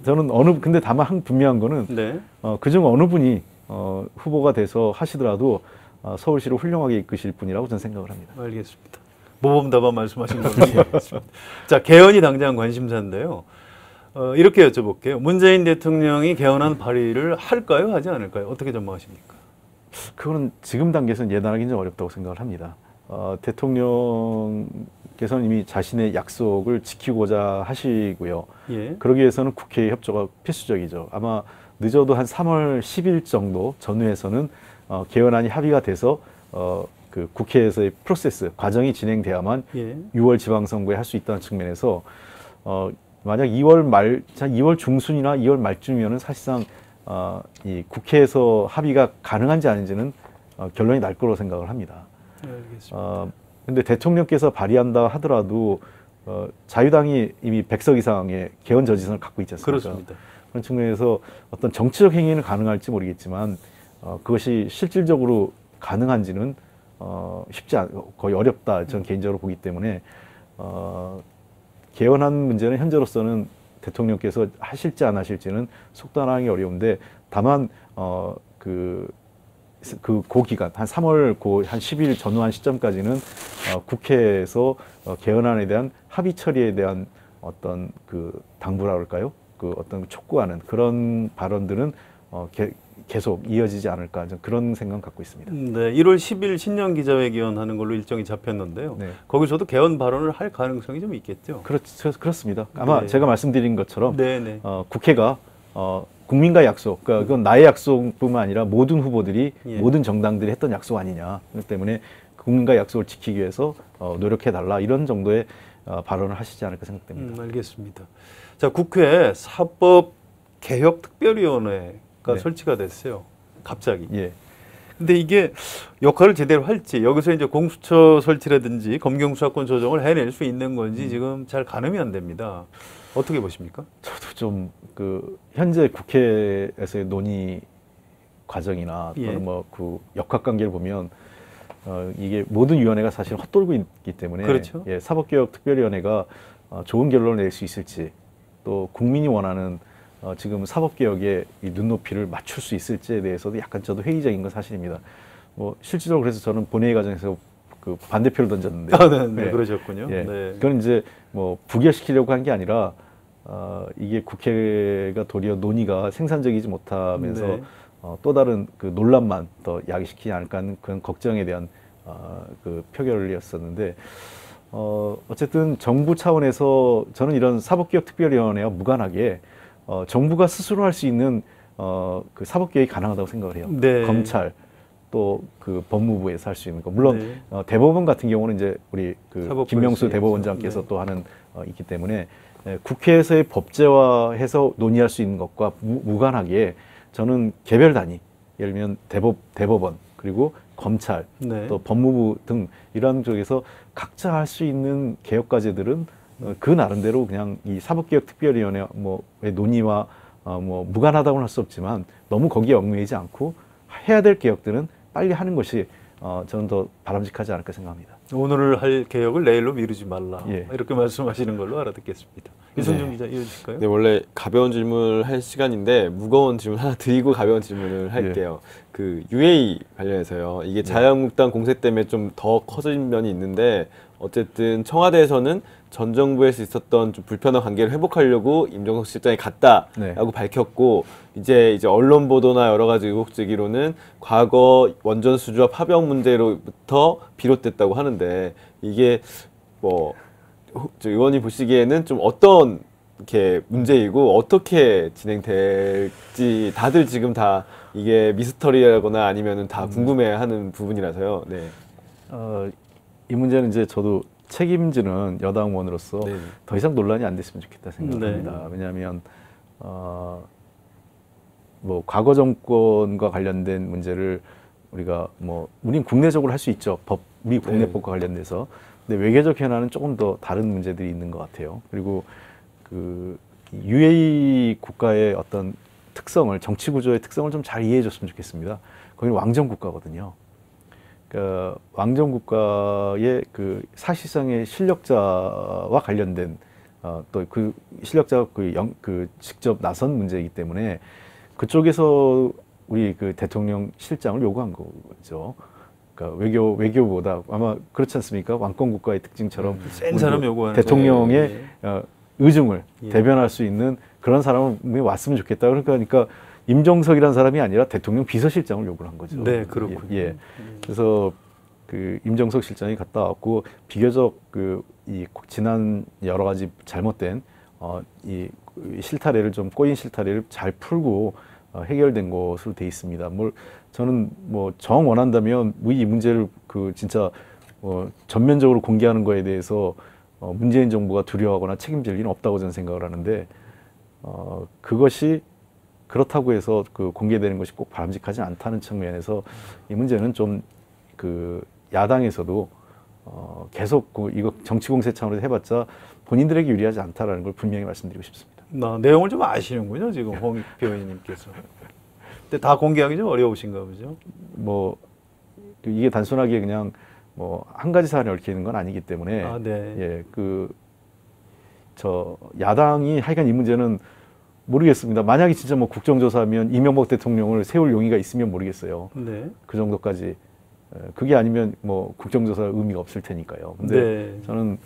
저는 근데 다만 분명한 거는 네. 그중 어느 분이 후보가 돼서 하시더라도 서울시를 훌륭하게 이끄실 분이라고 저는 생각을 합니다. 알겠습니다. 모범답안 말씀하신 걸로 이해하겠습니다. 자, 개헌이 당장 관심사인데요. 이렇게 여쭤볼게요. 문재인 대통령이 개헌안 발의를 할까요? 하지 않을까요? 어떻게 전망하십니까? 그거는 지금 단계에서는 예단하기는 좀 어렵다고 생각을 합니다. 대통령께서는 이미 자신의 약속을 지키고자 하시고요. 예. 그러기 위해서는 국회의 협조가 필수적이죠. 아마 늦어도 한 3월 10일 정도 전후에서는 개헌안이 합의가 돼서 그 국회에서의 프로세스 과정이 진행돼야만 예. 6월 지방선거에 할 수 있다는 측면에서 만약 2월 중순이나 2월 말쯤이면은 사실상 이 국회에서 합의가 가능한지 아닌지는 결론이 날 거로 생각을 합니다. 알겠습니다. 근데 대통령께서 발의한다 하더라도 자유당이 이미 100석 이상의 개헌 저지선을 갖고 있지 않습니까? 그렇습니다. 그런 측면에서 어떤 정치적 행위는 가능할지 모르겠지만 그것이 실질적으로 가능한지는 거의 어렵다 저는 개인적으로 보기 때문에 개헌한 문제는 현재로서는 대통령께서 하실지 안 하실지는 속단하기 어려운데 다만 그 기간 한 3월 한 10일 전후한 시점까지는 국회에서 개헌안에 대한 합의 처리에 대한 어떤 그 당부라 그럴까요? 그 어떤 촉구하는 그런 발언들은 계속 이어지지 않을까 저는 그런 생각 갖고 있습니다. 네, 1월 10일 신년 기자회견 하는 걸로 일정이 잡혔는데요. 네. 거기서도 개헌 발언을 할 가능성이 좀 있겠죠. 그렇습니다. 아마 네. 제가 말씀드린 것처럼 네네. 국회가 국민과의 약속, 그러니까 그건 나의 약속뿐만 아니라 모든 후보들이 예. 모든 정당들이 했던 약속 아니냐. 그렇기 때문에 국민과의 약속을 지키기 위해서 노력해달라 이런 정도의 발언을 하시지 않을까 생각됩니다. 알겠습니다. 자, 국회 사법개혁특별위원회가 네. 설치가 됐어요. 갑자기. 예. 근데 이게 역할을 제대로 할지 여기서 이제 공수처 설치라든지 검경 수사권 조정을 해낼 수 있는 건지 지금 잘 가늠이 안 됩니다. 어떻게 보십니까? 저도 좀 그 현재 국회에서의 논의 과정이나 예. 또는 뭐 그 역학관계를 보면 이게 모든 위원회가 사실 헛돌고 있기 때문에 그렇죠. 예, 사법개혁특별위원회가 좋은 결론을 낼 수 있을지 또 국민이 원하는 지금 사법개혁의 이 눈높이를 맞출 수 있을지에 대해서도 약간 저도 회의적인 건 사실입니다. 뭐 실질적으로 그래서 저는 본회의 과정에서 그 반대표를 던졌는데 아, 네, 그러셨군요. 예. 네. 그건 이제 뭐 부결시키려고 한 게 아니라 이게 국회가 도리어 논의가 생산적이지 못하면서 네. 또 다른 그 논란만 더 야기시키지 않을까 하는 그런 걱정에 대한 그 표결이었었는데 어쨌든 정부 차원에서 저는 이런 사법개혁특별위원회와 무관하게 정부가 스스로 할 수 있는 그 사법개혁이 가능하다고 생각을 해요. 네. 검찰 또 그 법무부에서 할 수 있는 거 물론 네. 대법원 같은 경우는 이제 우리 그 사법부에서 김명수 해야죠. 대법원장께서 네. 또 하는 있기 때문에 국회에서의 법제화해서 논의할 수 있는 것과 무관하게 저는 개별 단위 예를 들면 대법원 그리고 검찰 네. 또 법무부 등 이런 쪽에서 각자 할 수 있는 개혁 과제들은 그 나름대로 그냥 이 사법개혁특별위원회 뭐의 논의와 뭐 무관하다고는 할 수 없지만 너무 거기에 얽매이지 않고 해야 될 개혁들은 빨리 하는 것이 저는 더 바람직하지 않을까 생각합니다. 오늘 할 개혁을 내일로 미루지 말라. 예. 이렇게 말씀하시는 걸로 알아듣겠습니다. 이순종 기자 이어주실까요? 네, 원래 가벼운 질문을 할 시간인데 무거운 질문 하나 드리고 가벼운 질문을 할게요. 그 UA 관련해서요. 이게 자유한국당 공세 때문에 좀 더 커진 면이 있는데 어쨌든 청와대에서는 전 정부에서 있었던 좀 불편한 관계를 회복하려고 임종석 실장이 갔다라고 밝혔고 이제 언론 보도나 여러 가지 의혹제기로는 과거 원전 수주와 파병 문제로부터 비롯됐다고 하는데 이게 뭐 의원이 보시기에는 좀 어떤 이렇게 문제이고 어떻게 진행될지 다들 지금 다 이게 미스터리라거나 아니면은 다 궁금해하는 부분이라서요. 네. 이 문제는 이제 저도 책임지는 여당 의원으로서 네. 더 이상 논란이 안 됐으면 좋겠다 생각합니다. 네. 왜냐하면 뭐 과거 정권과 관련된 문제를 우리가 우린 국내적으로 할 수 있죠. 우리 국내법과 관련돼서. 근데 외교적 현안은 조금 더 다른 문제들이 있는 것 같아요. 그리고 그 UAE 국가의 어떤 특성을 정치 구조의 특성을 좀 잘 이해해 줬으면 좋겠습니다. 거기는 왕정 국가거든요. 그러니까 왕정 국가의 그 사실상의 실력자와 관련된 또 그 실력자가 그 직접 나선 문제이기 때문에 그쪽에서 우리 그 대통령 실장을 요구한 거죠. 그러니까 외교보다 아마 그렇지 않습니까? 왕권 국가의 특징처럼 센 사람 요구하는 대통령의 의중을 예. 대변할 수 있는 그런 사람이 왔으면 좋겠다. 그러니까 임종석이라는 사람이 아니라 대통령 비서실장을 요구를 한 거죠. 네, 그렇군요. 예. 그래서 그 임종석 실장이 갔다 왔고 비교적 그 이 지난 여러 가지 잘못된 이 실타래를 좀 꼬인 실타래를 잘 풀고 해결된 것으로 돼 있습니다. 저는 뭐 정 원한다면 이 문제를 진짜 전면적으로 공개하는 거에 대해서 문재인 정부가 두려워하거나 책임질 일은 없다고 저는 생각을 하는데 그것이 그렇다고 해서 공개되는 것이 꼭 바람직하지 않다는 측면에서 이 문제는 좀 야당에서도 계속 이거 정치 공세 차원에서 해봤자 본인들에게 유리하지 않다라는 걸 분명히 말씀드리고 싶습니다. 내용을 좀 아시는군요, 지금 홍익표 의원님께서. 근데 다 공개하기 좀 어려우신가 보죠? 이게 단순하게 그냥 한 가지 사안에 얽히는 건 아니기 때문에 예, 야당이 하여간 이 문제는 모르겠습니다. 만약에 진짜 국정조사하면 이명박 대통령을 세울 용의가 있으면 모르겠어요. 네. 그 정도까지. 그게 아니면 국정조사 의미가 없을 테니까요. 근데 저는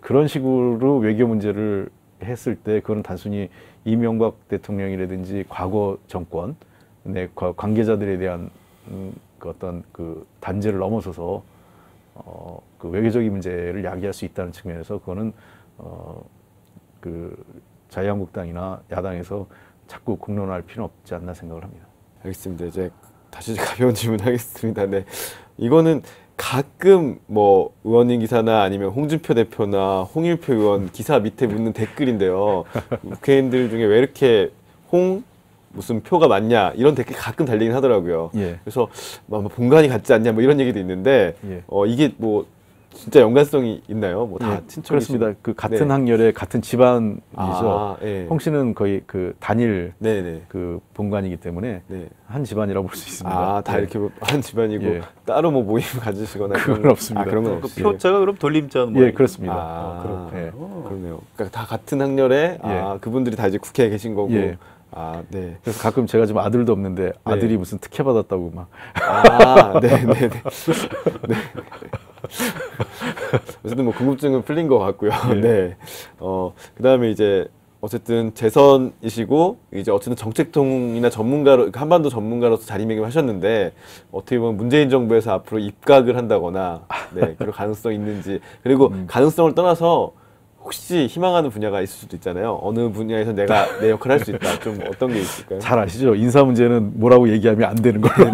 그런 식으로 외교 문제를 했을 때 그건 단순히 이명박 대통령이라든지 과거 정권, 관계자들에 대한 어떤 단죄를 넘어서서 외교적인 문제를 야기할 수 있다는 측면에서 그거는 자유한국당이나 야당에서 자꾸 공론화할 필요는 없지 않나 생각을 합니다. 알겠습니다. 이제 다시 가벼운 질문하겠습니다. 네, 이거는 가끔 의원님 기사나 아니면 홍준표 대표나 홍일표 의원 기사 밑에 묻는 댓글인데요. 국회의원들 중에 왜 이렇게 무슨 표가 많냐 이런 댓글 가끔 달리긴 하더라고요. 예. 그래서 본관이 같지 않냐 이런 얘기도 있는데 예. 이게 진짜 연관성이 있나요? 다 예, 친척이신? 그렇습니다. 같은 학렬의 같은 집안이죠. 예. 홍 씨는 거의 단일 네네. 본관이기 때문에 네. 한 집안이라고 볼 수 있습니다. 다 이렇게 한 집안이고 예. 따로 모임 가지시거나 그건 없습니다. 그런 건 그 없이. 표자가 그럼 돌림자 예, 그렇습니다. 그렇군요. 예. 그러네요. 그러니까 다 같은 학렬에 그분들이 다 이제 국회에 계신 거고. 예. 네. 그래서 가끔 제가 지금 아들도 없는데 아들이 무슨 특혜 받았다고 막. 네네네. 네. 어쨌든 궁금증은 풀린 것 같고요. 예. 네. 그다음에 이제 어쨌든 재선이시고 이제 어쨌든 정책통이나 전문가로 한반도 전문가로서 자리매김하셨는데 어떻게 보면 문재인 정부에서 앞으로 입각을 한다거나 그럴 가능성이 있는지 그리고 가능성을 떠나서 혹시 희망하는 분야가 있을 수도 있잖아요. 어느 분야에서 내가 내 역할을 할 수 있다. 좀 어떤 게 있을까요? 잘 아시죠? 인사 문제는 뭐라고 얘기하면 안 되는 걸로.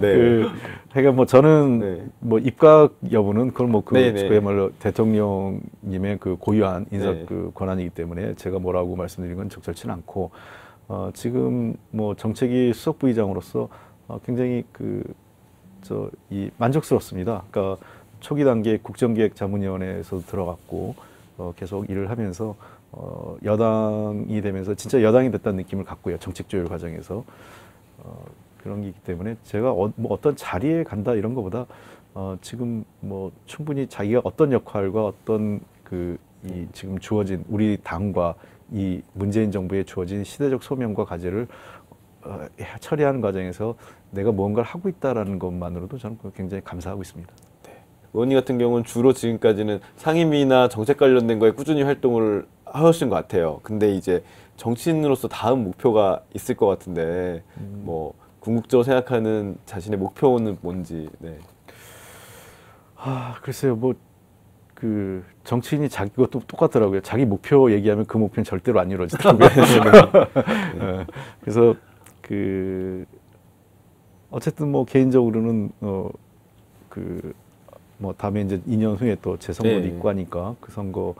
네. 그러니까 저는 입각 여부는 그건 그야말로 대통령님의 고유한 인사 권한이기 때문에 제가 뭐라고 말씀드리는 건 적절치는 않고 지금 정책위 수석부의장으로서 굉장히 만족스럽습니다. 그러니까 초기 단계 국정기획자문위원회에서 들어갔고 계속 일을 하면서 여당이 되면서 진짜 여당이 됐다는 느낌을 갖고요. 정책 조율 과정에서 그런 게 있기 때문에 제가 어떤 자리에 간다 이런 것보다 지금 충분히 자기가 어떤 역할과 어떤 이 지금 주어진 우리 당과 이 문재인 정부에 주어진 시대적 소명과 과제를 처리하는 과정에서 내가 무언가를 하고 있다라는 것만으로도 저는 굉장히 감사하고 있습니다. 의원님 같은 경우는 주로 지금까지는 상임위나 정책 관련된 거에 꾸준히 활동을 하신 것 같아요. 근데 이제 정치인으로서 다음 목표가 있을 것 같은데 궁극적으로 생각하는 자신의 목표는 뭔지. 네. 글쎄요. 정치인이 자기 것도 똑같더라고요. 자기 목표 얘기하면 그 목표는 절대로 안 이루어지더라고요. 그래서 어쨌든 개인적으로는 다음에 이제 2년 후에 또 재선거도 있고 하니까 그 선거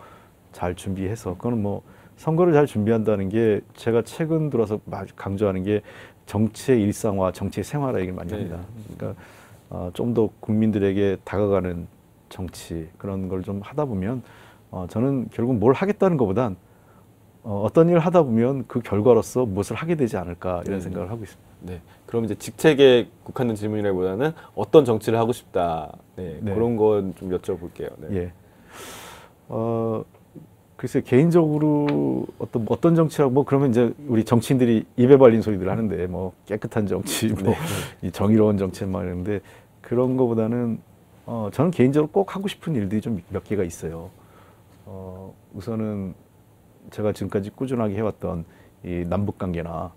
잘 준비해서 그거는 선거를 잘 준비한다는 게 제가 최근 들어서 강조하는 게 정치의 일상화, 정치의 생활화 얘기를 많이 합니다. 그러니까 좀 더 국민들에게 다가가는 정치 그런 걸 좀 하다 보면 저는 결국 뭘 하겠다는 것보단 어떤 일을 하다 보면 그 결과로서 무엇을 하게 되지 않을까 이런 생각을 하고 있습니다. 네. 그럼 이제 직책에 국한된 질문이라기보다는 어떤 정치를 하고 싶다. 그런 건 좀 여쭤볼게요. 예. 글쎄 개인적으로 어떤 정치라고 그러면 이제 우리 정치인들이 입에 발린 소리들 하는데 깨끗한 정치, 이 정의로운 정치 막 이러는데 그런 거보다는 저는 개인적으로 꼭 하고 싶은 일들이 좀 몇 개가 있어요. 우선은 제가 지금까지 꾸준하게 해왔던 이 남북 관계나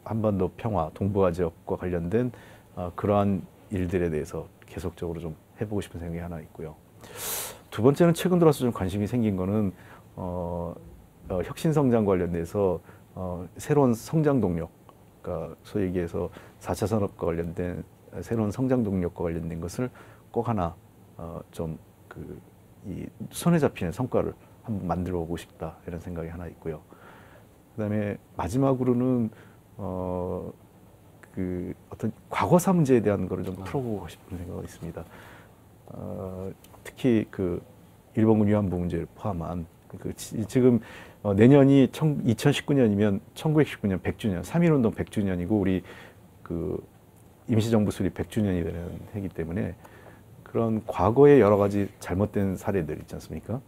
한반도 평화, 동북아 지역과 관련된 그러한 일들에 대해서 계속적으로 좀 해보고 싶은 생각이 하나 있고요. 두 번째는 최근 들어서 좀 관심이 생긴 거는 혁신 성장 관련돼서 새로운 성장 동력, 그러니까 소위 얘기해서 4차 산업과 관련된 새로운 성장 동력과 관련된 것을 꼭 하나 좀 이 손에 잡히는 성과를 한번 만들어 보고 싶다 이런 생각이 하나 있고요. 그다음에 마지막으로는 어떤 과거사 문제에 대한 거를 좀 풀어보고 싶은 생각이 있습니다. 특히 일본군 위안부 문제를 포함한 지금 내년이 2019년이면 1919년 100주년, 3.1운동 100주년이고 우리 임시정부 수립 100주년이 되는 해이기 때문에 그런 과거의 여러 가지 잘못된 사례들 있지 않습니까?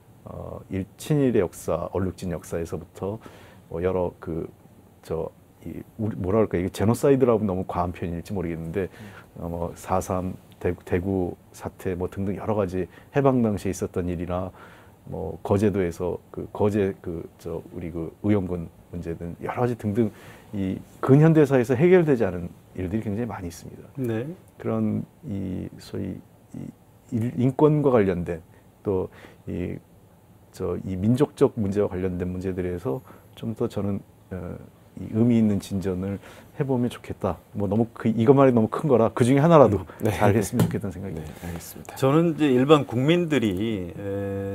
친일의 역사, 얼룩진 역사에서부터 여러 뭐라 그럴까, 이게 제노사이드라고 너무 과한 표현일지 모르겠는데 4.3 대구 사태 뭐 등등 여러 가지 해방 당시에 있었던 일이나 뭐 거제도에서 우리 의용군 문제 등 여러 가지 등등 이 근현대사에서 해결되지 않은 일들이 굉장히 많이 있습니다. 네. 그런 소위 인권과 관련된 또 이 민족적 문제와 관련된 문제들에서 좀 더 저는 이 의미 있는 진전을 해보면 좋겠다. 뭐 너무 이것만이 너무 큰 거라 그 중에 하나라도 잘 했으면 좋겠다는 생각이 듭니다. 네, 알겠습니다. 저는 이제 일반 국민들이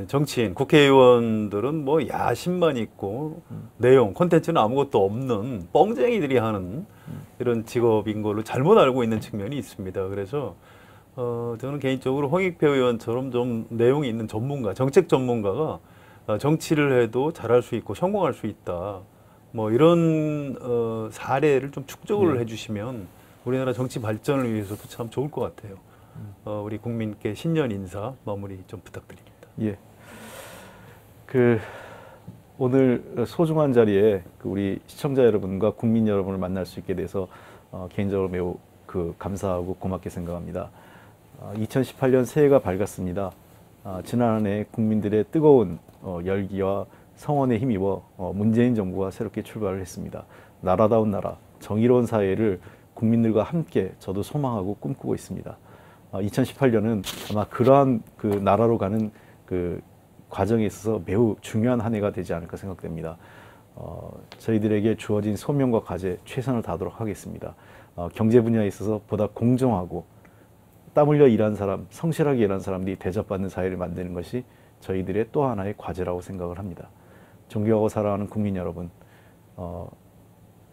정치인, 국회의원들은 뭐 야심만 있고 내용, 콘텐츠는 아무것도 없는 뻥쟁이들이 하는 이런 직업인 걸로 잘못 알고 있는 측면이 있습니다. 그래서 저는 개인적으로 홍익표 의원처럼 좀 내용이 있는 전문가, 정책 전문가가 정치를 해도 잘할 수 있고 성공할 수 있다. 뭐 이런 사례를 좀 축적을 해주시면 우리나라 정치 발전을 위해서도 참 좋을 것 같아요. 우리 국민께 신년 인사 마무리 좀 부탁드립니다. 예. 오늘 소중한 자리에 우리 시청자 여러분과 국민 여러분을 만날 수 있게 돼서 개인적으로 매우 감사하고 고맙게 생각합니다. 2018년 새해가 밝았습니다. 지난 한 해 국민들의 뜨거운 열기와 성원에 힘입어 문재인 정부가 새롭게 출발을 했습니다. 나라다운 나라, 정의로운 사회를 국민들과 함께 저도 소망하고 꿈꾸고 있습니다. 2018년은 아마 그러한 나라로 가는 과정에 있어서 매우 중요한 한 해가 되지 않을까 생각됩니다. 저희들에게 주어진 소명과 과제 최선을 다하도록 하겠습니다. 경제 분야에 있어서 보다 공정하고 땀 흘려 일한 사람, 성실하게 일한 사람들이 대접받는 사회를 만드는 것이 저희들의 또 하나의 과제라고 생각을 합니다. 존경하고 사랑하는 국민 여러분,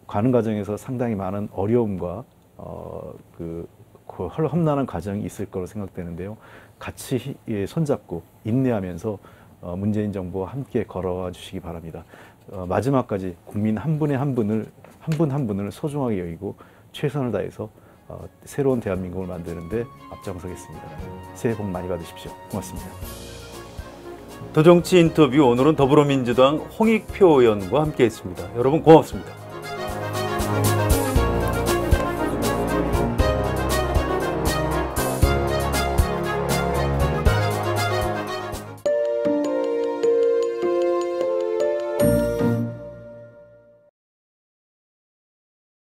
가는 과정에서 상당히 많은 어려움과 험난한 과정이 있을 거로 생각되는데요. 같이 손잡고 인내하면서 문재인 정부와 함께 걸어와 주시기 바랍니다. 마지막까지 국민 한 분의 한 분을 한 분을 소중하게 여기고 최선을 다해서 새로운 대한민국을 만드는데 앞장서겠습니다. 새해 복 많이 받으십시오. 고맙습니다. 더정치 인터뷰 오늘은 더불어민주당 홍익표 의원과 함께했습니다. 여러분 고맙습니다.